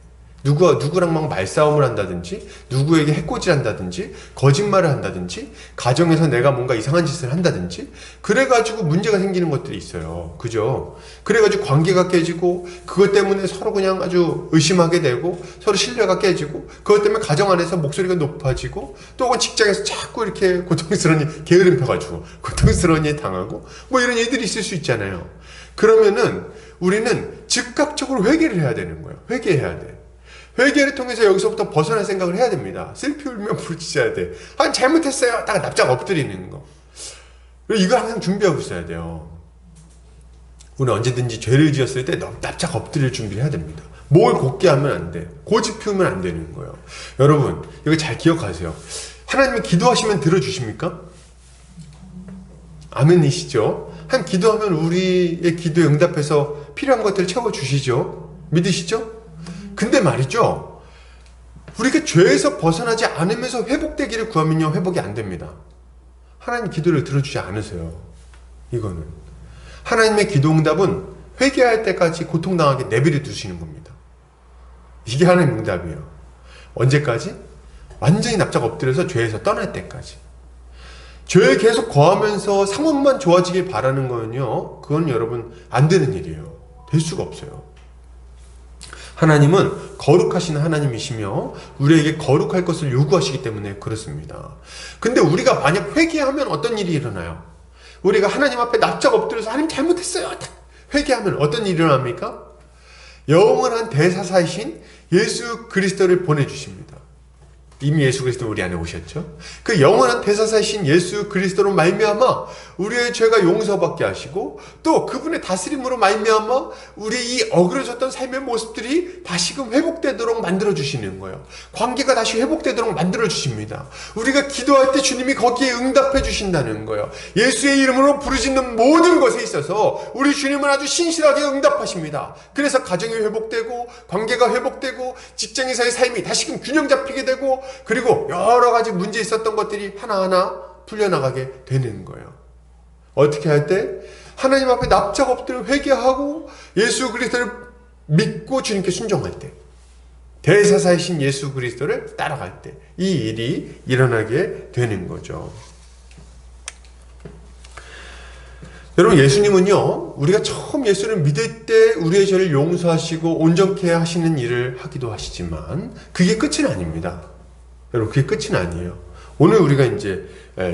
누구랑 막 말싸움을 한다든지, 누구에게 해코지 한다든지, 거짓말을 한다든지, 가정에서 내가 뭔가 이상한 짓을 한다든지, 그래가지고 문제가 생기는 것들이 있어요. 그죠? 그래가지고 관계가 깨지고, 그것 때문에 서로 그냥 아주 의심하게 되고, 서로 신뢰가 깨지고, 그것 때문에 가정 안에서 목소리가 높아지고, 또 혹은 직장에서 자꾸 이렇게 고통스러운 일, 게으름 펴가지고, 고통스러운 일 당하고, 뭐 이런 일들이 있을 수 있잖아요. 그러면은, 우리는 즉각적으로 회개를 해야 되는 거예요. 회개해야 돼. 회개를 통해서 여기서부터 벗어날 생각을 해야 됩니다. 슬피 울며 부르짖어야 돼. 잘못했어요. 딱 납작 엎드리는 거. 이거 항상 준비하고 있어야 돼요. 우리 언제든지 죄를 지었을 때 납작 엎드릴 준비를 해야 됩니다. 뭘 곱게 하면 안 돼. 고집 피우면 안 되는 거예요. 여러분, 이거 잘 기억하세요. 하나님이 기도하시면 들어주십니까? 아멘이시죠? 하나님 기도하면 우리의 기도에 응답해서 필요한 것들을 채워주시죠? 믿으시죠? 근데 말이죠, 우리가 죄에서 벗어나지 않으면서 회복되기를 구하면요, 회복이 안 됩니다. 하나님 기도를 들어주지 않으세요. 이거는 하나님의 기도 응답은 회개할 때까지 고통당하게 내버려 두시는 겁니다. 이게 하나님 응답이에요. 언제까지? 완전히 납작 엎드려서 죄에서 떠날 때까지. 죄에 계속 거하면서 상황만 좋아지길 바라는 거는요, 그건 여러분 안 되는 일이에요. 될 수가 없어요. 하나님은 거룩하신 하나님이시며 우리에게 거룩할 것을 요구하시기 때문에 그렇습니다. 근데 우리가 만약 회개하면 어떤 일이 일어나요? 우리가 하나님 앞에 납작 엎드려서 하나님 잘못했어요, 회개하면 어떤 일이 일어납니까? 영원한 대사사이신 예수 그리스도를 보내주십니다. 이미 예수 그리스도 우리 안에 오셨죠? 그 영원한 대사사이신 예수 그리스도로 말미암아 우리의 죄가 용서받게 하시고, 또 그분의 다스림으로 말미암아 우리의 이 어그러졌던 삶의 모습들이 다시금 회복되도록 만들어주시는 거예요. 관계가 다시 회복되도록 만들어주십니다. 우리가 기도할 때 주님이 거기에 응답해 주신다는 거예요. 예수의 이름으로 부르짖는 모든 것에 있어서 우리 주님은 아주 신실하게 응답하십니다. 그래서 가정이 회복되고, 관계가 회복되고, 직장에서의 삶이 다시금 균형 잡히게 되고, 그리고 여러 가지 문제 있었던 것들이 하나하나 풀려나가게 되는 거예요. 어떻게 할 때? 하나님 앞에 납작 엎드려 회개하고 예수 그리스도를 믿고 주님께 순종할 때, 대사사이신 예수 그리스도를 따라갈 때 이 일이 일어나게 되는 거죠. 여러분, 예수님은요, 우리가 처음 예수를 믿을 때 우리의 죄를 용서하시고 온전케 하시는 일을 하기도 하시지만 그게 끝은 아닙니다. 여러분, 그게 끝은 아니에요. 오늘 우리가 이제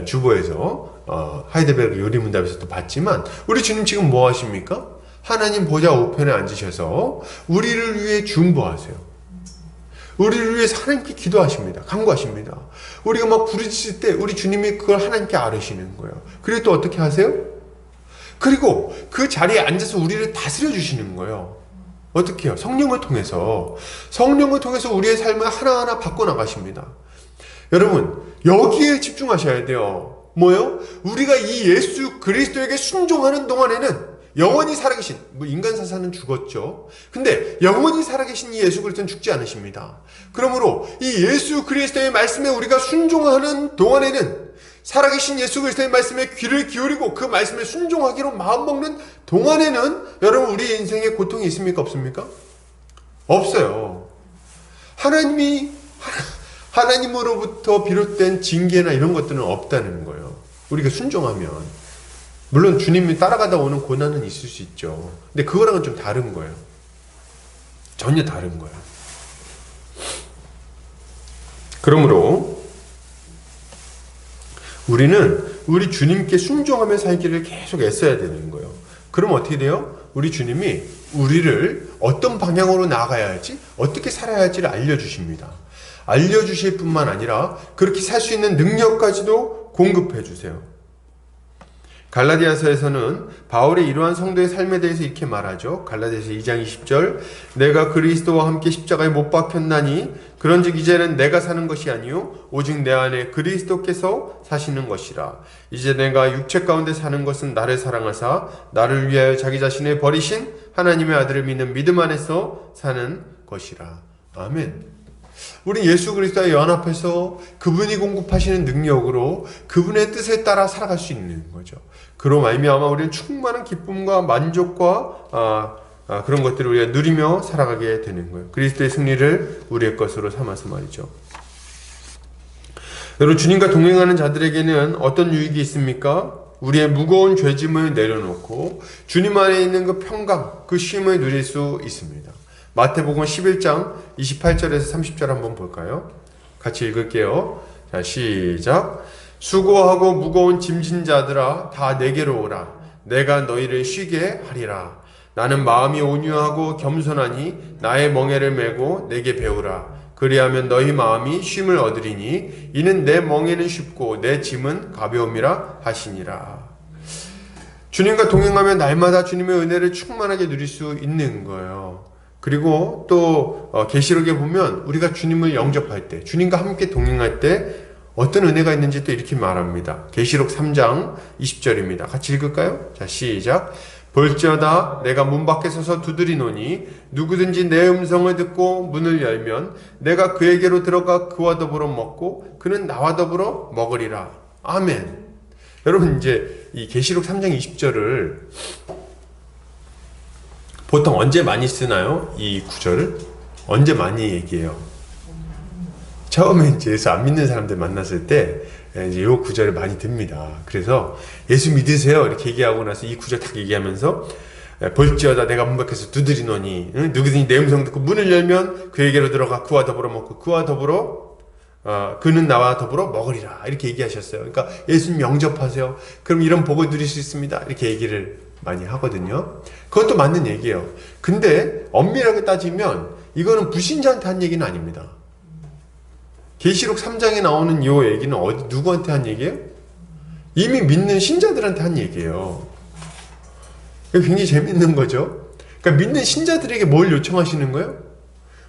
주보에서 하이델베르크 요리문답에서 또 봤지만 우리 주님 지금 뭐 하십니까? 하나님 보좌 우편에 앉으셔서 우리를 위해 중보하세요. 우리를 위해서 하나님께 기도하십니다. 간구하십니다. 우리가 막 부르짖을 때 우리 주님이 그걸 하나님께 아뢰시는 거예요. 그리고 또 어떻게 하세요? 그리고 그 자리에 앉아서 우리를 다스려 주시는 거예요. 어떻게 해요? 성령을 통해서 우리의 삶을 하나하나 바꿔나가십니다. 여러분, 여기에 집중하셔야 돼요. 뭐요? 우리가 이 예수 그리스도에게 순종하는 동안에는 영원히 살아계신, 인간 사사는 죽었죠. 근데 영원히 살아계신 이 예수 그리스도는 죽지 않으십니다. 그러므로 이 예수 그리스도의 말씀에 우리가 순종하는 동안에는, 살아계신 예수 그리스도의 말씀에 귀를 기울이고 그 말씀에 순종하기로 마음먹는 동안에는 여러분, 우리 인생에 고통이 있습니까? 없습니까? 없어요. 하나님으로부터 비롯된 징계나 이런 것들은 없다는 거예요. 우리가 순종하면. 물론 주님이 따라가다 오는 고난은 있을 수 있죠. 근데 그거랑은 좀 다른 거예요. 전혀 다른 거예요. 그러므로 우리는 우리 주님께 순종하며 살기를 계속 애써야 되는 거예요. 그럼 어떻게 돼요? 우리 주님이 우리를 어떤 방향으로 나아가야 할지, 어떻게 살아야 할지를 알려주십니다. 알려주실 뿐만 아니라 그렇게 살 수 있는 능력까지도 공급해 주세요. 갈라디아서에서는 바울이 이러한 성도의 삶에 대해서 이렇게 말하죠. 갈라디아서 2장 20절, 내가 그리스도와 함께 십자가에 못 박혔나니 그런즉 이제는 내가 사는 것이 아니요 오직 내 안에 그리스도께서 사시는 것이라. 이제 내가 육체 가운데 사는 것은 나를 사랑하사 나를 위하여 자기 자신을 버리신 하나님의 아들을 믿는 믿음 안에서 사는 것이라. 아멘. 우리 예수 그리스도와 연합해서 그분이 공급하시는 능력으로 그분의 뜻에 따라 살아갈 수 있는 거죠. 그로 말미암아 우리는 충만한 기쁨과 만족과 그런 것들을 우리가 누리며 살아가게 되는 거예요. 그리스도의 승리를 우리의 것으로 삼아서 말이죠. 여러분, 주님과 동행하는 자들에게는 어떤 유익이 있습니까? 우리의 무거운 죄짐을 내려놓고 주님 안에 있는 그 평강, 그 쉼을 누릴 수 있습니다. 마태복음 11장 28절에서 30절 한번 볼까요? 같이 읽을게요. 자, 시작. 수고하고 무거운 짐진 자들아 다 내게로 오라. 내가 너희를 쉬게 하리라. 나는 마음이 온유하고 겸손하니 나의 멍에를 메고 내게 배우라. 그리하면 너희 마음이 쉼을 얻으리니 이는 내 멍에는 쉽고 내 짐은 가벼움이라 하시니라. 주님과 동행하면 날마다 주님의 은혜를 충만하게 누릴 수 있는 거예요. 그리고 또 계시록에 보면 우리가 주님을 영접할 때, 주님과 함께 동행할 때 어떤 은혜가 있는지 또 이렇게 말합니다. 계시록 3장 20절입니다. 같이 읽을까요? 자, 시작. 볼지어다 내가 문 밖에 서서 두드리노니 누구든지 내 음성을 듣고 문을 열면 내가 그에게로 들어가 그와 더불어 먹고 그는 나와 더불어 먹으리라. 아멘. 여러분, 이제 이 계시록 3장 20절을 보통 언제 많이 쓰나요? 이 구절을 언제 많이 얘기해요? 처음에 이제 예수 안 믿는 사람들 만났을 때 이제 이 구절을 많이 듭니다. 그래서 예수 믿으세요 이렇게 얘기하고 나서 이 구절 딱 얘기하면서 볼지어다 내가 문 밖에서 두드리노니 누구든지 내 음성 듣고 문을 열면 그에게로 들어가 그와 더불어 먹고 그와 더불어 그는 나와 더불어 먹으리라 이렇게 얘기하셨어요. 그러니까 예수님 영접하세요. 그럼 이런 복을 누릴 수 있습니다. 이렇게 얘기를 많이 하거든요. 그것도 맞는 얘기예요. 근데 엄밀하게 따지면 이거는 불신자한테 한 얘기는 아닙니다. 계시록 3장에 나오는 이 얘기는 누구한테 한 얘기예요? 이미 믿는 신자들한테 한 얘기예요. 굉장히 재밌는 거죠. 그러니까 믿는 신자들에게 뭘 요청하시는 거예요?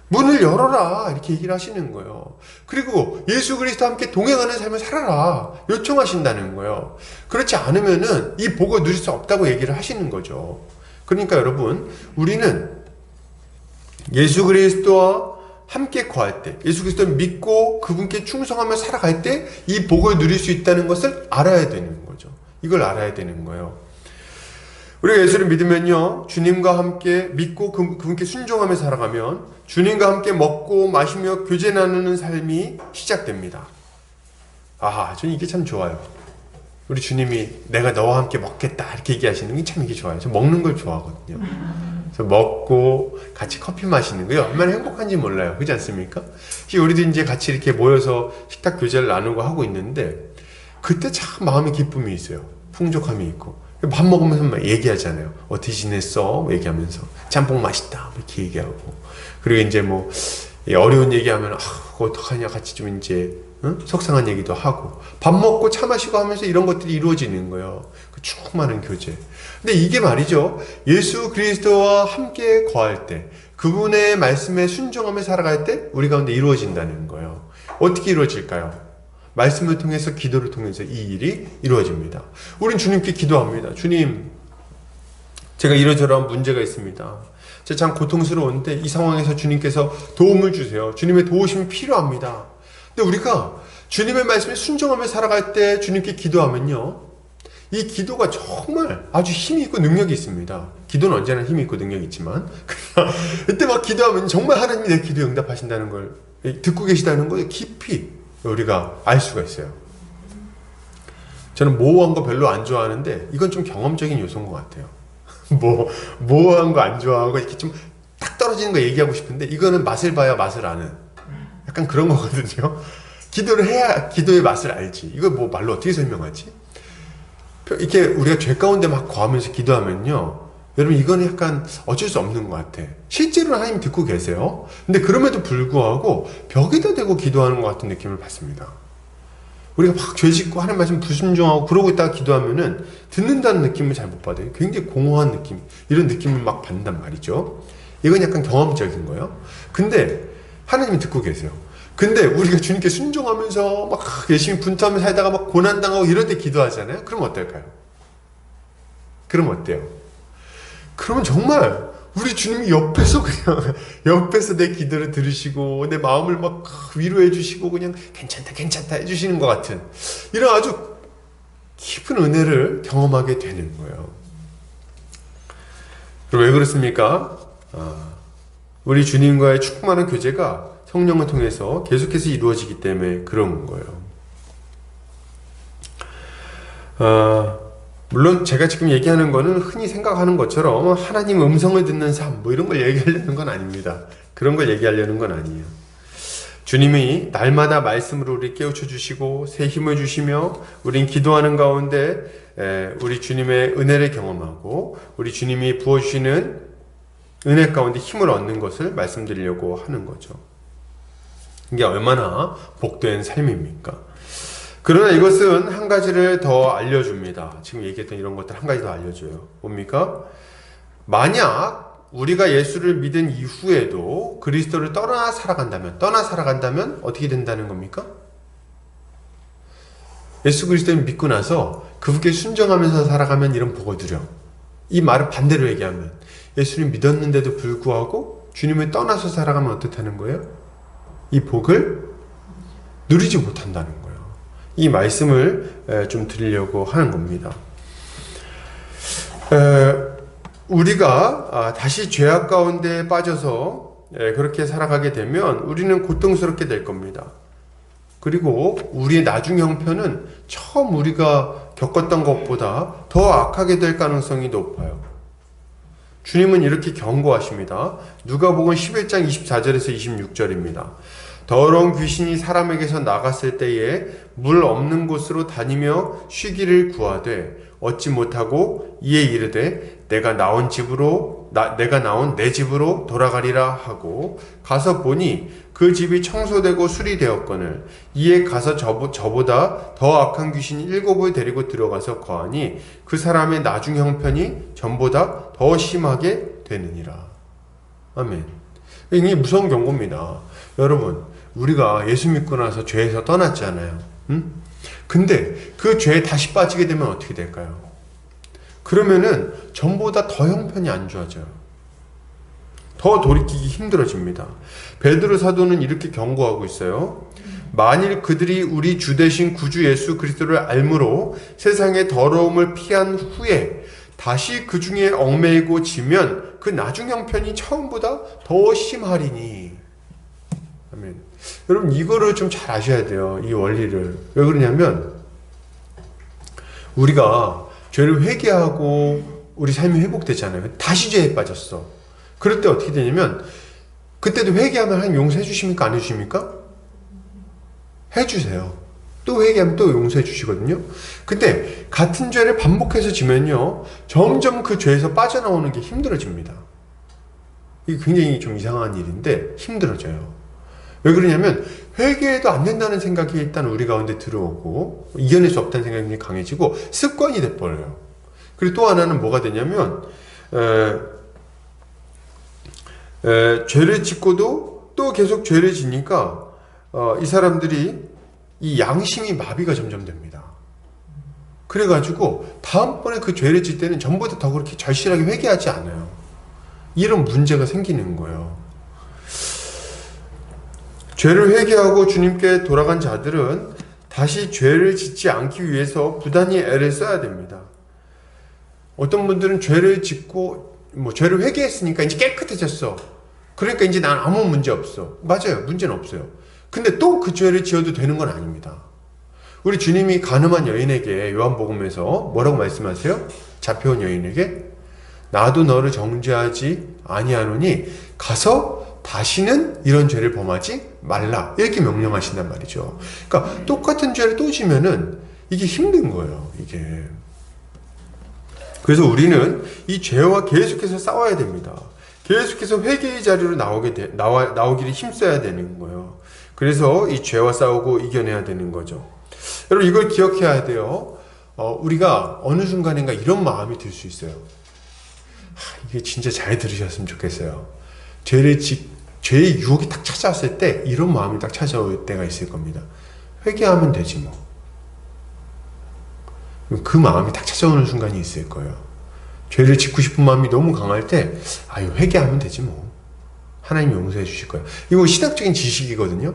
문을 열어라 이렇게 얘기를 하시는 거예요. 그리고 예수 그리스도와 함께 동행하는 삶을 살아라 요청하신다는 거예요. 그렇지 않으면은 이 복을 누릴 수 없다고 얘기를 하시는 거죠. 그러니까 여러분, 우리는 예수 그리스도와 함께 거할 때, 예수 그리스도를 믿고 그분께 충성하며 살아갈 때 이 복을 누릴 수 있다는 것을 알아야 되는 거죠. 이걸 알아야 되는 거예요. 우리가 예수를 믿으면요, 주님과 함께 믿고 그분께 순종하며 살아가면 주님과 함께 먹고 마시며 교제 나누는 삶이 시작됩니다. 저는 이게 참 좋아요. 우리 주님이 내가 너와 함께 먹겠다 이렇게 얘기하시는 게 참 이게 좋아요. 저 먹는 걸 좋아하거든요. 그래서 먹고 같이 커피 마시는 거요. 얼마나 행복한지 몰라요. 그렇지 않습니까? 우리도 이제 같이 이렇게 모여서 식탁 교제를 나누고 하고 있는데 그때 참 마음의 기쁨이 있어요. 풍족함이 있고. 밥 먹으면서 막 얘기하잖아요. 어떻게 지냈어? 얘기하면서 짬뽕 맛있다 이렇게 얘기하고. 그리고 이제 뭐 어려운 얘기하면 그거 어떡하냐 같이 좀 이제 속상한 얘기도 하고 밥 먹고 차 마시고 하면서 이런 것들이 이루어지는 거예요. 그 충만한 교제. 근데 이게 말이죠, 예수 그리스도와 함께 거할 때, 그분의 말씀에 순종하며 살아갈 때 우리 가운데 이루어진다는 거예요. 어떻게 이루어질까요? 말씀을 통해서, 기도를 통해서 이 일이 이루어집니다. 우린 주님께 기도합니다. 주님, 제가 이러저러한 문제가 있습니다. 제가 참 고통스러운데 이 상황에서 주님께서 도움을 주세요. 주님의 도우심이 필요합니다. 근데 우리가 주님의 말씀에 순종하며 살아갈 때 주님께 기도하면요, 이 기도가 정말 아주 힘이 있고 능력이 있습니다. 기도는 언제나 힘이 있고 능력이 있지만 이때 막 기도하면 정말 하나님이 내 기도에 응답하신다는 걸, 듣고 계시다는 걸 깊이 우리가 알 수가 있어요. 저는 모호한 거 별로 안 좋아하는데 이건 좀 경험적인 요소인 것 같아요. 모호한 거 안 좋아하고 이렇게 좀 딱 떨어지는 거 얘기하고 싶은데 이거는 맛을 봐야 맛을 아는 약간 그런 거거든요. 기도를 해야 기도의 맛을 알지. 이거 뭐 말로 어떻게 설명하지? 이렇게 우리가 죄 가운데 막 거하면서 기도하면요, 여러분 이거는 약간 어쩔 수 없는 것 같아. 실제로 하나님 듣고 계세요. 근데 그럼에도 불구하고 벽에다 대고 기도하는 것 같은 느낌을 받습니다. 우리가 막 죄 짓고 하나님 말씀 불순종하고 그러고 있다가 기도하면은 듣는다는 느낌을 잘 못 받아요. 굉장히 공허한 느낌, 이런 느낌을 막 받는단 말이죠. 이건 약간 경험적인 거예요. 근데 하나님이 듣고 계세요. 근데 우리가 주님께 순종하면서 막 열심히 분투하며 살다가 막 고난당하고 이럴 때 기도하잖아요. 그럼 어떨까요? 그럼 어때요? 그러면 정말 우리 주님이 옆에서 그냥 옆에서 내 기도를 들으시고 내 마음을 막 위로해 주시고 그냥 괜찮다 해주시는 것 같은 이런 아주 깊은 은혜를 경험하게 되는 거예요. 그럼 왜 그렇습니까? 우리 주님과의 충만한 교제가 성령을 통해서 계속해서 이루어지기 때문에 그런 거예요. 물론 제가 지금 얘기하는 거는 흔히 생각하는 것처럼 하나님 음성을 듣는 삶 뭐 이런 걸 얘기하려는 건 아닙니다. 그런 걸 얘기하려는 건 아니에요. 주님이 날마다 말씀으로 우리 깨우쳐 주시고 새 힘을 주시며 우린 기도하는 가운데 우리 주님의 은혜를 경험하고 우리 주님이 부어주시는 은혜 가운데 힘을 얻는 것을 말씀드리려고 하는 거죠. 이게 얼마나 복된 삶입니까? 그러나 이것은 한 가지를 더 알려줍니다. 지금 얘기했던 이런 것들 한 가지 더 알려줘요. 뭡니까? 만약 우리가 예수를 믿은 이후에도 그리스도를 떠나 살아간다면 어떻게 된다는 겁니까? 예수 그리스도를 믿고 나서 그분께 순종하면서 살아가면 이런 복을 누려. 이 말을 반대로 얘기하면 예수를 믿었는데도 불구하고 주님을 떠나서 살아가면 어떻다는 거예요? 이 복을 누리지 못한다는 거예요. 이 말씀을 좀 드리려고 하는 겁니다. 우리가 다시 죄악 가운데 빠져서 그렇게 살아가게 되면 우리는 고통스럽게 될 겁니다. 그리고 우리의 나중 형편은 처음 우리가 겪었던 것보다 더 악하게 될 가능성이 높아요. 주님은 이렇게 경고하십니다. 누가복음 11장 24절에서 26절입니다. 더러운 귀신이 사람에게서 나갔을 때에 물 없는 곳으로 다니며 쉬기를 구하되 얻지 못하고 이에 이르되 내가 나온 내 집으로 돌아가리라 하고 가서 보니 그 집이 청소되고 수리되었거늘 이에 가서 저보다 더 악한 귀신이 7을 데리고 들어가서 거하니 그 사람의 나중 형편이 전보다 더 심하게 되느니라. 아멘. 이게 무서운 경고입니다. 여러분, 우리가 예수 믿고 나서 죄에서 떠났잖아요. 근데 그 죄에 다시 빠지게 되면 어떻게 될까요? 그러면은 전보다 더 형편이 안 좋아져요. 더 돌이키기 힘들어집니다. 베드로 사도는 이렇게 경고하고 있어요. 만일 그들이 우리 주 되신 구주 예수 그리스도를 알므로 세상의 더러움을 피한 후에 다시 그 중에 얽매이고 지면 그 나중 형편이 처음보다 더 심하리니. 아멘. 여러분 이거를 좀 잘 아셔야 돼요. 이 원리를. 왜 그러냐면 우리가 죄를 회개하고 우리 삶이 회복되잖아요. 다시 죄에 빠졌어. 그럴 때 어떻게 되냐면 그때도 회개하면 하나님 용서해 주십니까? 안 해주십니까? 해주세요. 또 회개하면 또 용서해 주시거든요. 근데 같은 죄를 반복해서 지면요 점점 그 죄에서 빠져나오는 게 힘들어집니다. 이게 굉장히 좀 이상한 일인데 힘들어져요. 왜 그러냐면 회개해도 안 된다는 생각이 일단 우리 가운데 들어오고 이겨낼 수 없다는 생각이 강해지고 습관이 돼버려요. 그리고 또 하나는 뭐가 되냐면 죄를 짓고도 또 계속 죄를 지니까 이 사람들이 이 양심이 마비가 점점 됩니다. 그래가지고 다음번에 그 죄를 짓 때는 전보다 더 그렇게 절실하게 회개하지 않아요. 이런 문제가 생기는 거예요. 죄를 회개하고 주님께 돌아간 자들은 다시 죄를 짓지 않기 위해서 부단히 애를 써야 됩니다. 어떤 분들은 죄를 짓고 죄를 회개했으니까 이제 깨끗해졌어. 그러니까 이제 난 아무 문제 없어. 맞아요. 문제는 없어요. 근데 또 그 죄를 지어도 되는 건 아닙니다. 우리 주님이 가늠한 여인에게 요한복음에서 뭐라고 말씀하세요? 잡혀온 여인에게 나도 너를 정죄하지 아니하노니 가서 다시는 이런 죄를 범하지 말라 이렇게 명령하신단 말이죠. 그러니까 똑같은 죄를 또 지면은 이게 힘든 거예요. 이게. 그래서 우리는 이 죄와 계속해서 싸워야 됩니다. 계속해서 회개의 자리로 나오기를 힘써야 되는 거예요. 그래서 이 죄와 싸우고 이겨내야 되는 거죠. 여러분 이걸 기억해야 돼요. 우리가 어느 순간인가 이런 마음이 들 수 있어요. 이게 진짜 잘 들으셨으면 좋겠어요. 죄의 유혹이 딱 찾아왔을 때 이런 마음이 딱 찾아올 때가 있을 겁니다. 회개하면 되지 뭐. 그 마음이 딱 찾아오는 순간이 있을 거예요. 죄를 짓고 싶은 마음이 너무 강할 때 회개하면 되지 뭐. 하나님이 용서해 주실 거예요. 이거 신학적인 지식이거든요.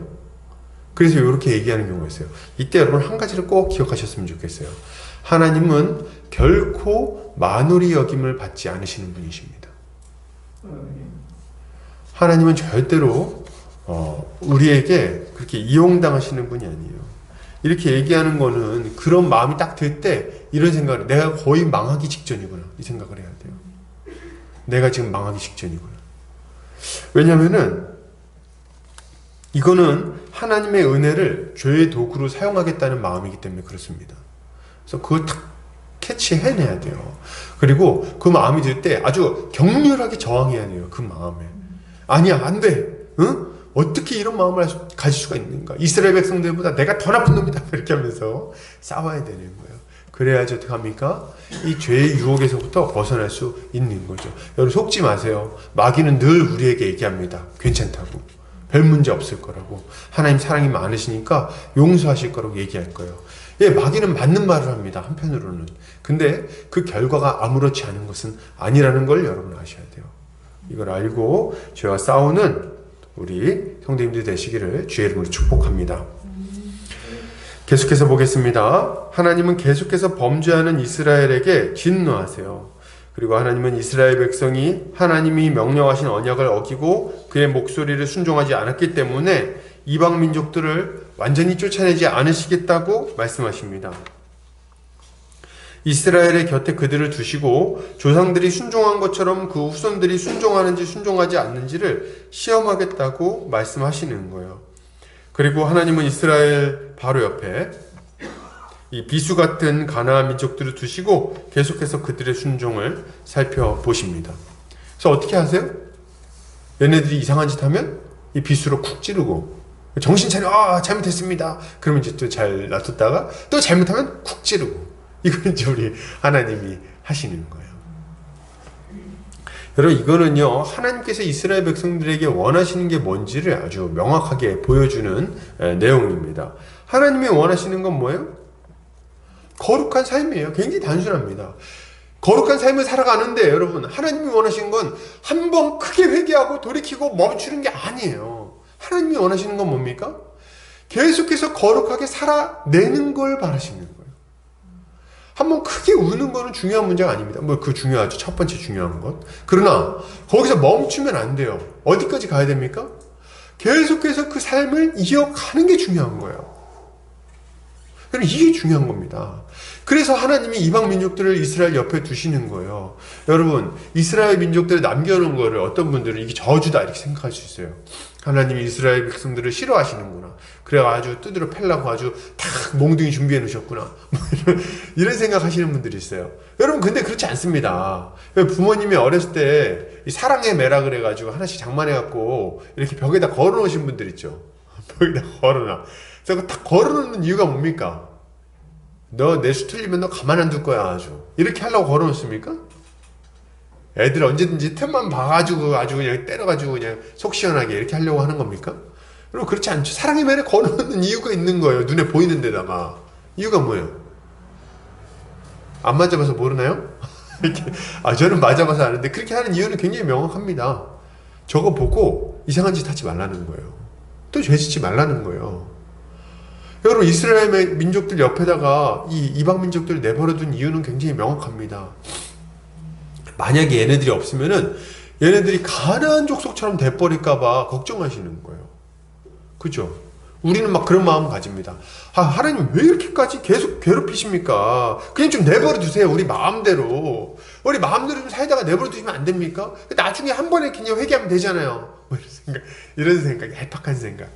그래서 이렇게 얘기하는 경우가 있어요. 이때 여러분 한 가지를 꼭 기억하셨으면 좋겠어요. 하나님은 결코 만홀히 여김을 받지 않으시는 분이십니다. 하나님은 절대로 우리에게 그렇게 이용당하시는 분이 아니에요. 이렇게 얘기하는 거는 그런 마음이 딱 들 때 이런 생각을 내가 거의 망하기 직전이구나 이 생각을 해야 돼요. 내가 지금 망하기 직전이구나. 왜냐면은 이거는 하나님의 은혜를 죄의 도구로 사용하겠다는 마음이기 때문에 그렇습니다. 그래서 그걸 딱 캐치해내야 돼요. 그리고 그 마음이 들 때 아주 격렬하게 저항해야 돼요. 그 마음에. 아니야, 안 돼. 응? 어떻게 이런 마음을 가질 수가 있는가? 이스라엘 백성들보다 내가 더 나쁜 놈이다. 이렇게 하면서 싸워야 되는 거예요. 그래야지 어떻게 합니까? 이 죄의 유혹에서부터 벗어날 수 있는 거죠. 여러분 속지 마세요. 마귀는 늘 우리에게 얘기합니다. 괜찮다고. 별 문제 없을 거라고. 하나님 사랑이 많으시니까 용서하실 거라고 얘기할 거예요. 예, 마귀는 맞는 말을 합니다. 한편으로는. 근데 그 결과가 아무렇지 않은 것은 아니라는 걸 여러분 아셔야 돼요. 이걸 알고 죄와 싸우는 우리 성도님들 되시기를 주의 이름으로 축복합니다. 계속해서 보겠습니다. 하나님은 계속해서 범죄하는 이스라엘에게 진노하세요. 그리고 하나님은 이스라엘 백성이 하나님이 명령하신 언약을 어기고 그의 목소리를 순종하지 않았기 때문에 이방 민족들을 완전히 쫓아내지 않으시겠다고 말씀하십니다. 이스라엘의 곁에 그들을 두시고 조상들이 순종한 것처럼 그 후손들이 순종하는지 순종하지 않는지를 시험하겠다고 말씀하시는 거예요. 그리고 하나님은 이스라엘 바로 옆에 이 비수 같은 가나안 민족들을 두시고 계속해서 그들의 순종을 살펴보십니다. 그래서 어떻게 하세요? 얘네들이 이상한 짓 하면 이 비수로 쿡 찌르고 정신 차려, 잘못했습니다. 그러면 이제 또 잘 놔뒀다가 또 잘못하면 쿡 찌르고. 이건 이제 우리 하나님이 하시는 거예요. 여러분, 이거는요, 하나님께서 이스라엘 백성들에게 원하시는 게 뭔지를 아주 명확하게 보여주는 내용입니다. 하나님이 원하시는 건 뭐예요? 거룩한 삶이에요. 굉장히 단순합니다. 거룩한 삶을 살아가는데 여러분, 하나님이 원하시는 건 한 번 크게 회개하고 돌이키고 멈추는 게 아니에요. 하나님이 원하시는 건 뭡니까? 계속해서 거룩하게 살아내는 걸 바라시는 거예요. 한번 크게 우는 거는 중요한 문제가 아닙니다. 뭐 그 중요하죠. 첫 번째 중요한 것. 그러나 거기서 멈추면 안 돼요. 어디까지 가야 됩니까? 계속해서 그 삶을 이어가는 게 중요한 거예요. 이게 중요한 겁니다. 그래서 하나님이 이방 민족들을 이스라엘 옆에 두시는 거예요. 여러분, 이스라엘 민족들을 남겨놓은 거를 어떤 분들은 이게 저주다 이렇게 생각할 수 있어요. 하나님이 이스라엘 백성들을 싫어하시는구나. 그래 아주 뜯으러 패려고 아주 탁 몽둥이 준비해 놓으셨구나. 뭐 이런 생각하시는 분들이 있어요. 여러분, 근데 그렇지 않습니다. 부모님이 어렸을 때 이 사랑의 매라 그래가지고 하나씩 장만해갖고 이렇게 벽에다 걸어놓으신 분들 있죠. 벽에다 걸어놔. 그래서 딱 걸어놓는 이유가 뭡니까? 너 내 수 틀리면 너 가만 안 둘 거야 아주. 이렇게 하려고 걸어놓습니까? 애들 언제든지 틈만 봐가지고 아주 그냥 때려가지고 그냥 속 시원하게 이렇게 하려고 하는 겁니까? 여러분, 그렇지 않죠. 사랑의 매를 걸어놓는 이유가 있는 거예요. 눈에 보이는 데다가. 이유가 뭐예요? 안 맞아봐서 모르나요? 이렇게, 저는 맞아봐서 아는데 그렇게 하는 이유는 굉장히 명확합니다. 저거 보고 이상한 짓 하지 말라는 거예요. 또 죄 짓지 말라는 거예요. 여러분, 이스라엘 민족들 옆에다가 이 이방 민족들을 내버려둔 이유는 굉장히 명확합니다. 만약에 얘네들이 없으면은 얘네들이 가나안 족속처럼 돼버릴까봐 걱정하시는 거예요. 그죠? 우리는 막 그런 마음 가집니다. 하나님 왜 이렇게까지 계속 괴롭히십니까? 그냥 좀 내버려 두세요. 우리 마음대로 좀 살다가 내버려 두시면 안 됩니까? 나중에 한 번에 그냥 회개하면 되잖아요. 뭐 이런 생각, 해박한 생각.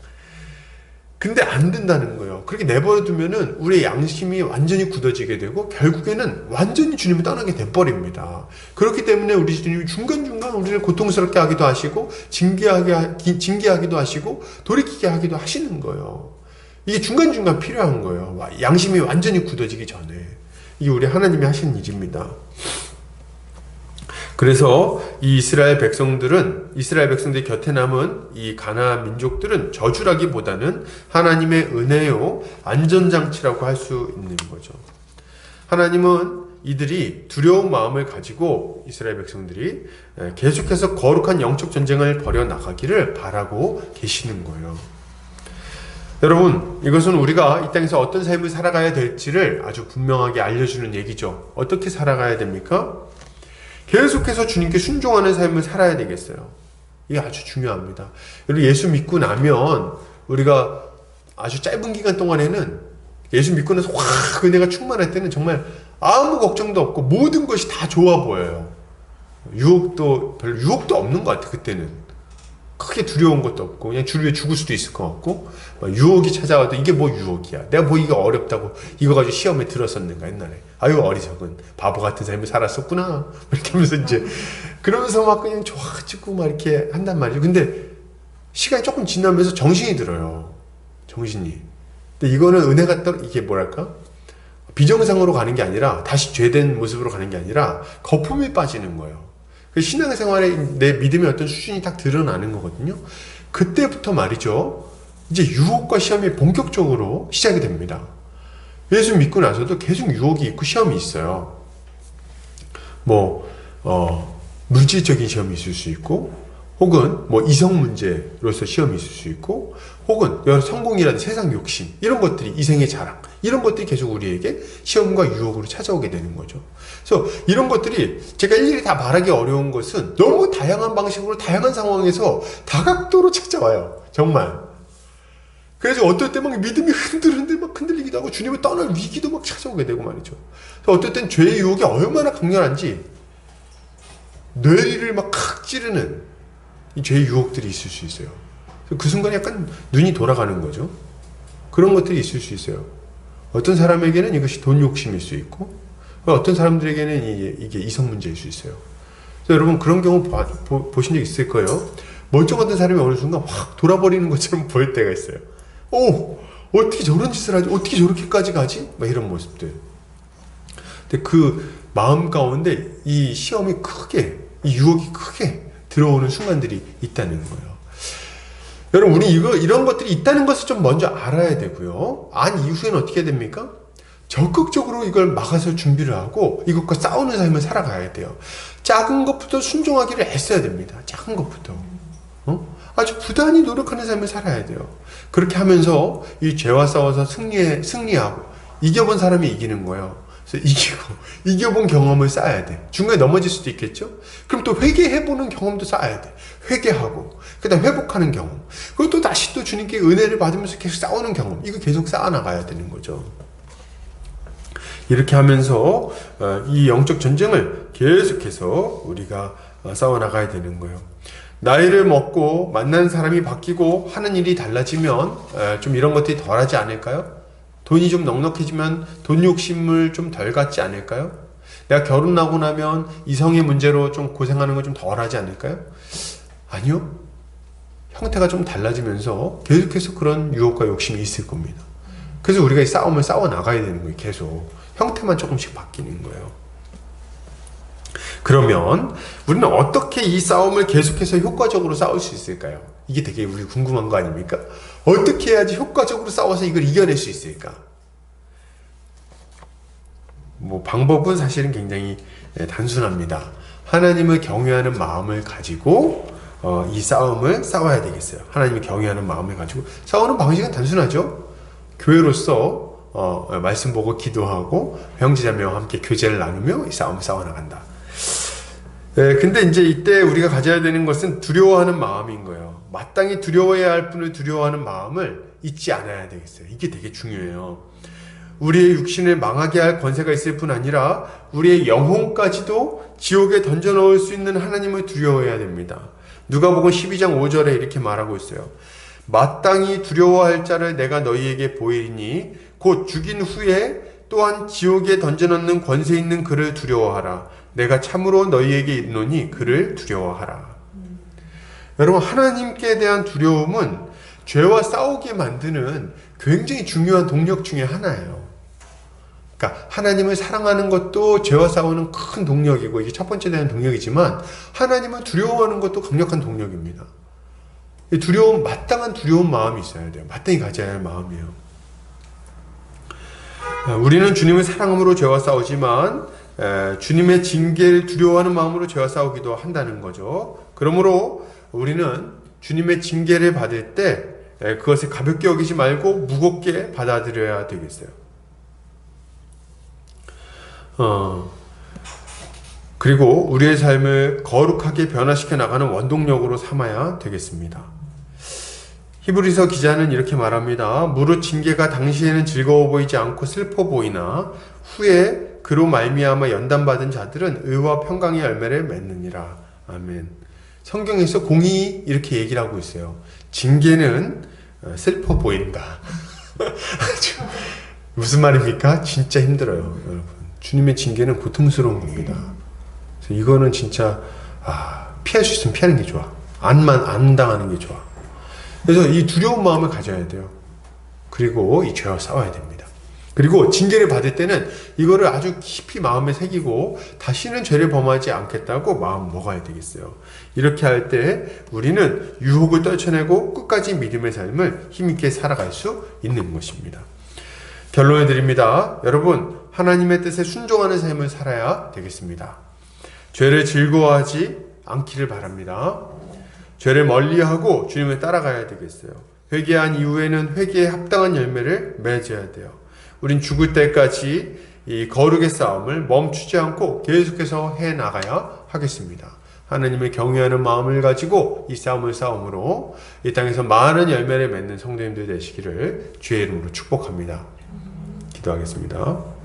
근데 안 된다는 거예요. 그렇게 내버려 두면은 우리의 양심이 완전히 굳어지게 되고 결국에는 완전히 주님을 떠나게 돼버립니다. 그렇기 때문에 우리 주님이 중간중간 우리를 고통스럽게 하기도 하시고 징계하기도 하시고 돌이키게 하기도 하시는 거예요. 이게 중간중간 필요한 거예요. 양심이 완전히 굳어지기 전에. 이게 우리 하나님이 하시는 일입니다. 그래서 이 이스라엘 백성들이 곁에 남은 이 가나안 민족들은 저주라기보다는 하나님의 은혜요, 안전장치라고 할 수 있는 거죠. 하나님은 이들이 두려운 마음을 가지고 이스라엘 백성들이 계속해서 거룩한 영적 전쟁을 벌여 나가기를 바라고 계시는 거예요. 여러분, 이것은 우리가 이 땅에서 어떤 삶을 살아가야 될지를 아주 분명하게 알려주는 얘기죠. 어떻게 살아가야 됩니까? 계속해서 주님께 순종하는 삶을 살아야 되겠어요. 이게 아주 중요합니다. 여러분, 예수 믿고 나면 우리가 아주 짧은 기간 동안에는 예수 믿고 나서 확 은혜가 충만할 때는 정말 아무 걱정도 없고 모든 것이 다 좋아 보여요. 별로 유혹도 없는 것 같아요. 그때는 크게 두려운 것도 없고 그냥 주를 위해 죽을 수도 있을 것 같고 유혹이 찾아와도 이게 뭐 유혹이야. 내가 뭐 이거 어렵다고 이거 가지고 시험에 들었었는가 옛날에. 아유 어리석은 바보 같은 삶을 살았었구나. 이렇게 하면서 이제 그러면서 막 그냥 좋아가지고 막 이렇게 한단 말이죠. 근데 시간이 조금 지나면서 정신이 들어요. 정신이. 근데 이거는 은혜가 이게 뭐랄까? 비정상으로 가는 게 아니라, 다시 죄된 모습으로 가는 게 아니라 거품이 빠지는 거예요. 신앙생활에 내 믿음의 어떤 수준이 딱 드러나는 거거든요. 그때부터 말이죠, 이제 유혹과 시험이 본격적으로 시작이 됩니다. 예수 믿고 나서도 계속 유혹이 있고 시험이 있어요. 물질적인 시험이 있을 수 있고, 혹은 이성 문제로서 시험이 있을 수 있고, 혹은 여러 성공이라든지 세상 욕심, 이런 것들이, 이생의 자랑, 이런 것들이 계속 우리에게 시험과 유혹으로 찾아오게 되는 거죠. 그래서 이런 것들이 제가 일일이 다 말하기 어려운 것은 너무 다양한 방식으로 다양한 상황에서 다각도로 찾아와요. 정말. 그래서 어떨 때 막 믿음이 흔들리기도 하고, 주님을 떠날 위기도 막 찾아오게 되고 말이죠. 그래서 어떨 땐 죄의 유혹이 얼마나 강렬한지 뇌리를 막 칵 찌르는 이 죄의 유혹들이 있을 수 있어요. 그 순간에 약간 눈이 돌아가는 거죠. 그런 것들이 있을 수 있어요. 어떤 사람에게는 이것이 돈 욕심일 수 있고, 어떤 사람들에게는 이게 이성 문제일 수 있어요. 그래서 여러분, 그런 경우 보신 적 있을 거예요. 멀쩡한 사람이 어느 순간 확 돌아버리는 것처럼 보일 때가 있어요. 어떻게 저런 짓을 하지? 어떻게 저렇게까지 가지? 막 이런 모습들. 근데 그 마음 가운데 이 시험이 크게, 이 유혹이 크게 들어오는 순간들이 있다는 거예요. 여러분, 우리 이런 것들이 있다는 것을 좀 먼저 알아야 되고요. 안 이후에는 어떻게 됩니까? 적극적으로 이걸 막아서 준비를 하고 이것과 싸우는 삶을 살아가야 돼요. 작은 것부터 순종하기를 애써야 됩니다. 작은 것부터. 아주 부단히 노력하는 삶을 살아야 돼요. 그렇게 하면서 이 죄와 싸워서 승리하고 이겨본 사람이 이기는 거예요. 그래서 이겨본 경험을 쌓아야 돼. 중간에 넘어질 수도 있겠죠? 그럼 또 회개해보는 경험도 쌓아야 돼. 회개하고, 그 다음 회복하는 경험. 그리고 또 다시 또 주님께 은혜를 받으면서 계속 싸우는 경험. 이거 계속 쌓아나가야 되는 거죠. 이렇게 하면서 이 영적 전쟁을 계속해서 우리가 싸워나가야 되는 거예요. 나이를 먹고 만난 사람이 바뀌고 하는 일이 달라지면 좀 이런 것들이 덜하지 않을까요? 돈이 좀 넉넉해지면 돈 욕심을 좀 덜 갖지 않을까요? 내가 결혼하고 나면 이성의 문제로 좀 고생하는 건 좀 덜하지 않을까요? 아니요. 형태가 좀 달라지면서 계속해서 그런 유혹과 욕심이 있을 겁니다. 그래서 우리가 이 싸움을 싸워 나가야 되는 거예요. 계속. 형태만 조금씩 바뀌는 거예요. 그러면 우리는 어떻게 이 싸움을 계속해서 효과적으로 싸울 수 있을까요? 이게 되게 우리 궁금한 거 아닙니까? 어떻게 해야지 효과적으로 싸워서 이걸 이겨낼 수 있을까? 방법은 사실은 굉장히 단순합니다. 하나님을 경외하는 마음을 가지고 이 싸움을 싸워야 되겠어요. 하나님을 경외하는 마음을 가지고 싸우는 방식은 단순하죠. 교회로서 말씀 보고 기도하고 형제자매와 함께 교제를 나누며 이 싸움을 싸워나간다. 근데 이제 이때 우리가 가져야 되는 것은 두려워하는 마음인 거예요. 마땅히 두려워해야 할 분을 두려워하는 마음을 잊지 않아야 되겠어요. 이게 되게 중요해요. 우리의 육신을 망하게 할 권세가 있을 뿐 아니라 우리의 영혼까지도 지옥에 던져 넣을 수 있는 하나님을 두려워해야 됩니다. 누가복음 12장 5절에 이렇게 말하고 있어요. 마땅히 두려워할 자를 내가 너희에게 보이리니 곧 죽인 후에 또한 지옥에 던져 넣는 권세 있는 그를 두려워하라. 내가 참으로 너희에게 이르노니 그를 두려워하라. 여러분, 하나님께 대한 두려움은 죄와 싸우게 만드는 굉장히 중요한 동력 중에 하나예요. 그러니까 하나님을 사랑하는 것도 죄와 싸우는 큰 동력이고 이게 첫 번째 대한 동력이지만 하나님을 두려워하는 것도 강력한 동력입니다. 두려움, 마땅한 두려운 마음이 있어야 돼요. 마땅히 가져야 할 마음이에요. 우리는 주님을 사랑함으로 죄와 싸우지만 주님의 징계를 두려워하는 마음으로 죄와 싸우기도 한다는 거죠. 그러므로 우리는 주님의 징계를 받을 때 그것을 가볍게 여기지 말고 무겁게 받아들여야 되겠어요. 그리고 우리의 삶을 거룩하게 변화시켜 나가는 원동력으로 삼아야 되겠습니다. 히브리서 기자는 이렇게 말합니다. 무릇 징계가 당시에는 즐거워 보이지 않고 슬퍼 보이나 후에 그로 말미암아 연단받은 자들은 의와 평강의 열매를 맺느니라. 아멘. 성경에서 공의히 이렇게 얘기를 하고 있어요. 징계는 슬퍼 보인다. 무슨 말입니까? 진짜 힘들어요, 여러분. 주님의 징계는 고통스러운 겁니다. 그래서 이거는 진짜 피할 수 있으면 피하는 게 좋아. 안 당하는 게 좋아. 그래서 이 두려운 마음을 가져야 돼요. 그리고 이 죄와 싸워야 됩니다. 그리고 징계를 받을 때는 이거를 아주 깊이 마음에 새기고 다시는 죄를 범하지 않겠다고 마음 먹어야 되겠어요. 이렇게 할 때 우리는 유혹을 떨쳐내고 끝까지 믿음의 삶을 힘있게 살아갈 수 있는 것입니다. 결론을 드립니다. 여러분, 하나님의 뜻에 순종하는 삶을 살아야 되겠습니다. 죄를 즐거워하지 않기를 바랍니다. 죄를 멀리하고 주님을 따라가야 되겠어요. 회개한 이후에는 회개에 합당한 열매를 맺어야 돼요. 우린 죽을 때까지 이 거룩의 싸움을 멈추지 않고 계속해서 해나가야 하겠습니다. 하나님을 경외하는 마음을 가지고 이 싸움을 싸움으로 이 땅에서 많은 열매를 맺는 성도님들 되시기를 주의 이름으로 축복합니다. 기도하겠습니다.